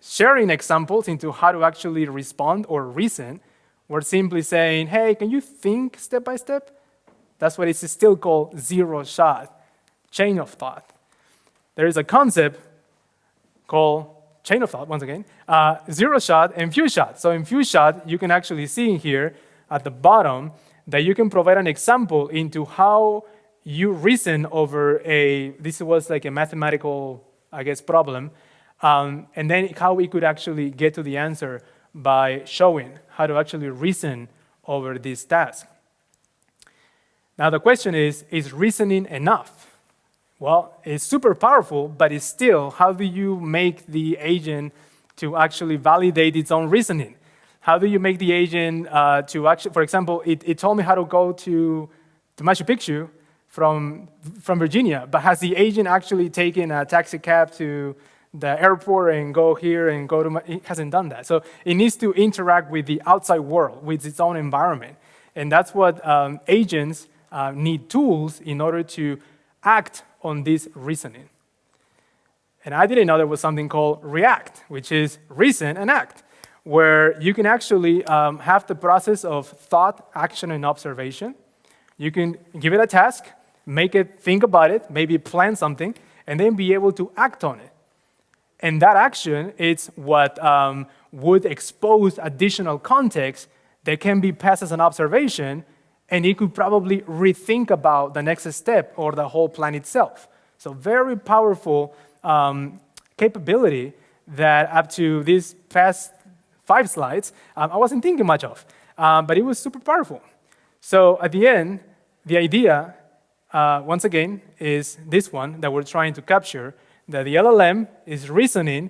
sharing examples into how to actually respond or reason. We're simply saying, hey, can you think step by step? That's what it's still called zero-shot chain of thought. There is a concept called chain of thought, once again, zero-shot and few-shot. So in few-shot, you can actually see here at the bottom that you can provide an example into how you reason over this was like a mathematical, problem, and then how we could actually get to the answer by showing how to actually reason over this task. Now the question is reasoning enough? Well, it's super powerful, but it's still, how do you make the agent to actually validate its own reasoning? How do you make the agent to actually, for example, it told me how to go to Machu Picchu from Virginia, but has the agent actually taken a taxi cab to the airport and go here and go to, it hasn't done that. So it needs to interact with the outside world, with its own environment. And that's what agents need tools in order to act on this reasoning. And I didn't know there was something called react, which is reason and act, where you can actually have the process of thought, action, and observation. You can give it a task, make it think about it, maybe plan something, and then be able to act on it. And that action is what would expose additional context that can be passed as an observation, and it could probably rethink about the next step or the whole plan itself. So very powerful capability that up to these past 5 slides, I wasn't thinking much of, but it was super powerful. So at the end, the idea, once again, is this one that we're trying to capture, that the LLM is reasoning,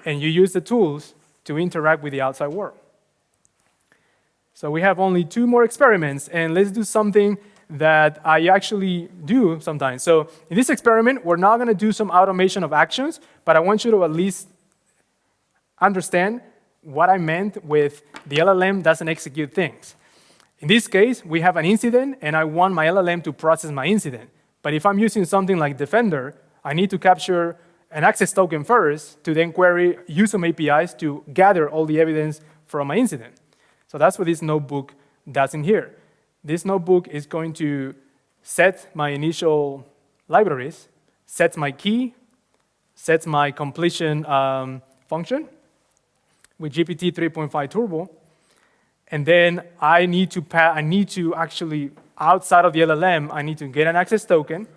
and you use the tools to interact with the outside world. So we have only 2 more experiments, and let's do something that I actually do sometimes. So in this experiment, we're not going to do some automation of actions, but I want you to at least understand what I meant with the LLM doesn't execute things. In this case, we have an incident, and I want my LLM to process my incident. But if I'm using something like Defender, I need to capture an access token first to then query use some APIs to gather all the evidence from my incident. So that's what this notebook does in here. This notebook is going to set my initial libraries, sets my key, sets my completion function with GPT 3.5 Turbo, and then I need to actually, outside of the LLM, I need to get an access token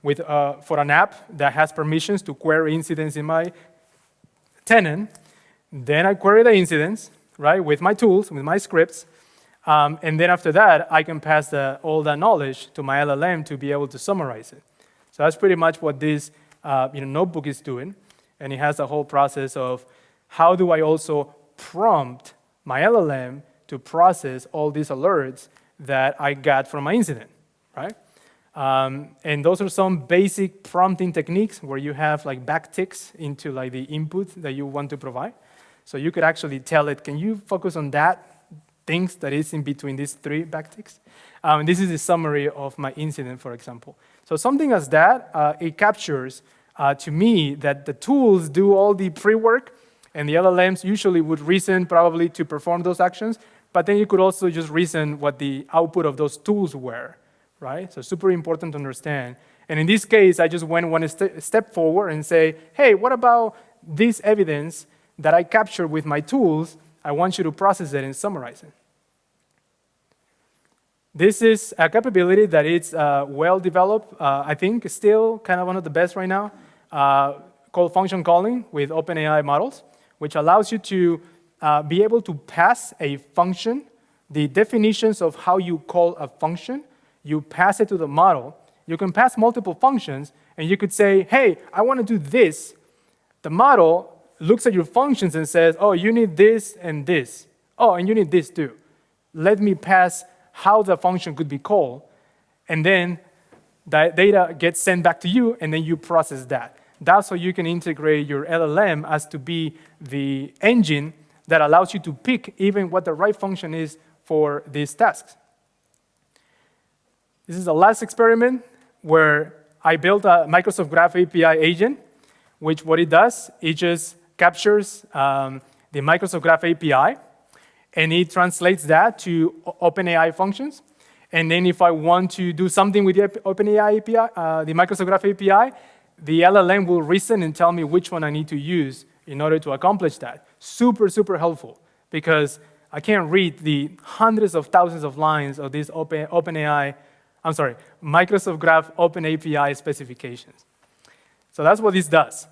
with, for an app that has permissions to query incidents in my tenant. Then I query the incidents, right, with my tools, with my scripts, and then after that, I can pass all that knowledge to my LLM to be able to summarize it. So that's pretty much what this notebook is doing, and it has a whole process of how do I also prompt my LLM to process all these alerts that I got from my incident, right? And those are some basic prompting techniques where you have like backticks into like the input that you want to provide. So you could actually tell it, can you focus on that things that is in between these three backticks? This is a summary of my incident, for example. So something as that, it captures to me that the tools do all the pre-work, and the LLMs usually would reason probably to perform those actions, but then you could also just reason what the output of those tools were, right? So super important to understand. And in this case, I just went one step forward and say, hey, what about this evidence that I captured with my tools? I want you to process it and summarize it. This is a capability that is well developed, I think still kind of one of the best right now, called function calling with OpenAI models, which allows you to be able to pass a function, the definitions of how you call a function, you pass it to the model. You can pass multiple functions, and you could say, hey, I want to do this. The model looks at your functions and says, oh, you need this and this. Oh, and you need this too. Let me pass how the function could be called, and then the data gets sent back to you, and then you process that. That's how you can integrate your LLM as to be the engine that allows you to pick even what the right function is for these tasks. This is the last experiment where I built a Microsoft Graph API agent, which what it does, it just captures the Microsoft Graph API, and it translates that to OpenAI functions. And then if I want to do something with the OpenAI API, the Microsoft Graph API, the LLM will reason and tell me which one I need to use in order to accomplish that. Super, super helpful, because I can't read the hundreds of thousands of lines of these Microsoft Graph OpenAPI specifications. So that's what this does.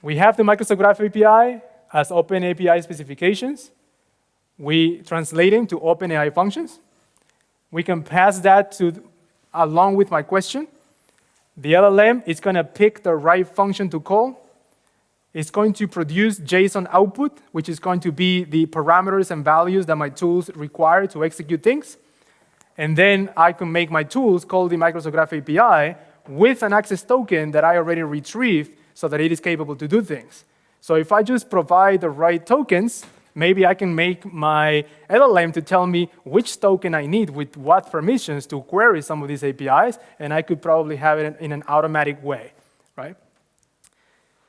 We have the Microsoft Graph API as OpenAPI specifications. We translate them to OpenAI functions. We can pass that along with my question. The LLM is going to pick the right function to call. It's going to produce JSON output, which is going to be the parameters and values that my tools require to execute things. And then I can make my tools call the Microsoft Graph API with an access token that I already retrieved so that it is capable to do things. So if I just provide the right tokens, maybe I can make my LLM to tell me which token I need with what permissions to query some of these APIs, and I could probably have it in an automatic way, right?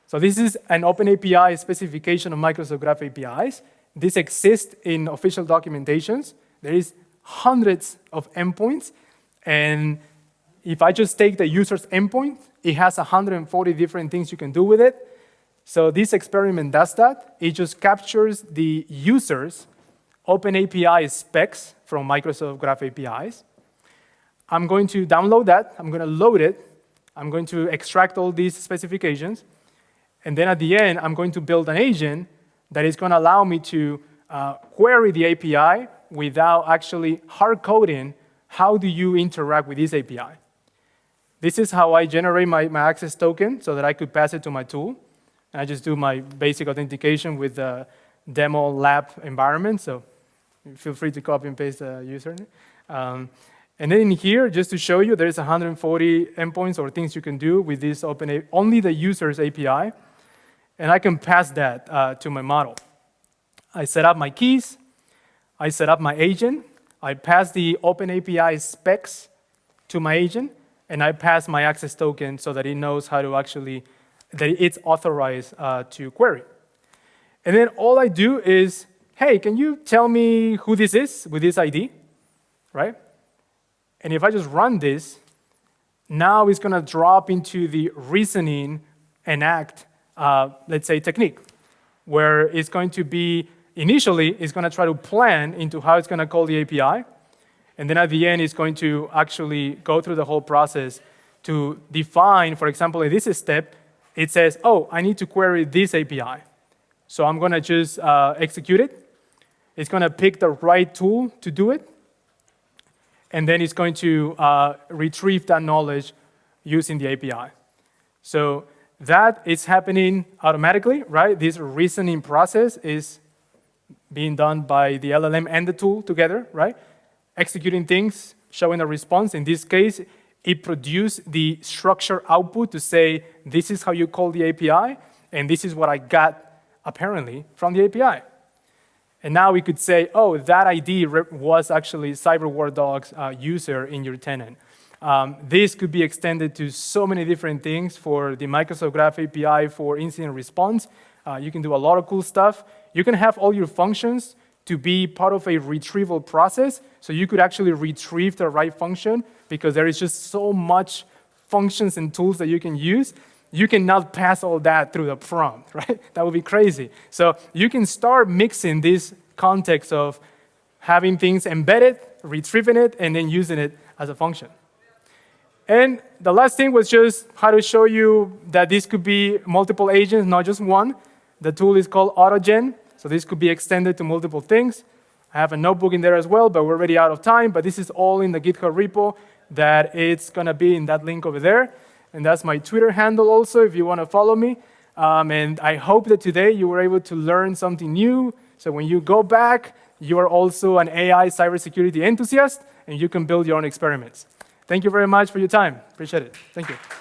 So this is an OpenAPI specification of Microsoft Graph APIs. This exists in official documentations. There is hundreds of endpoints, and if I just take the user's endpoint, it has 140 different things you can do with it. So this experiment does that. It just captures the user's OpenAPI specs from Microsoft Graph APIs. I'm going to download that. I'm going to load it. I'm going to extract all these specifications. And then at the end, I'm going to build an agent that is going to allow me to query the API without actually hard-coding how do you interact with this API. This is how I generate my access token so that I could pass it to my tool. I just do my basic authentication with the demo lab environment, so feel free to copy and paste the username. And then in here, just to show you, there's 140 endpoints or things you can do with this only the user's API, and I can pass that to my model. I set up my keys, I set up my agent, I pass the OpenAPI specs to my agent, and I pass my access token so that it knows how to actually, that it's authorized to query. And then all I do is, hey, can you tell me who this is with this ID, right? And if I just run this, now it's going to drop into the reasoning and act, let's say, technique, where it's going to be, initially, it's going to try to plan into how it's going to call the API. And then at the end, it's going to actually go through the whole process to define, for example, in this step, it says, oh, I need to query this API. So I'm going to just execute it. It's going to pick the right tool to do it. And then it's going to retrieve that knowledge using the API. So that is happening automatically, right? This reasoning process is being done by the LLM and the tool together, right? Executing things, showing a response. In this case, it produced the structure output to say, this is how you call the API, and this is what I got, apparently, from the API. And now we could say, oh, that ID was actually CyberWarDog's user in your tenant. This could be extended to so many different things for the Microsoft Graph API for incident response. You can do a lot of cool stuff. You can have all your functions to be part of a retrieval process, so you could actually retrieve the right function because there is just so much functions and tools that you can use. You cannot pass all that through the prompt, right? That would be crazy. So you can start mixing this context of having things embedded, retrieving it, and then using it as a function. And the last thing was just how to show you that this could be multiple agents, not just one. The tool is called AutoGen, so this could be extended to multiple things. I have a notebook in there as well, but we're already out of time. But this is all in the GitHub repo that it's going to be in that link over there. And that's my Twitter handle also, if you want to follow me. And I hope that today you were able to learn something new. So when you go back, you are also an AI cybersecurity enthusiast, and you can build your own experiments. Thank you very much for your time. Appreciate it. Thank you.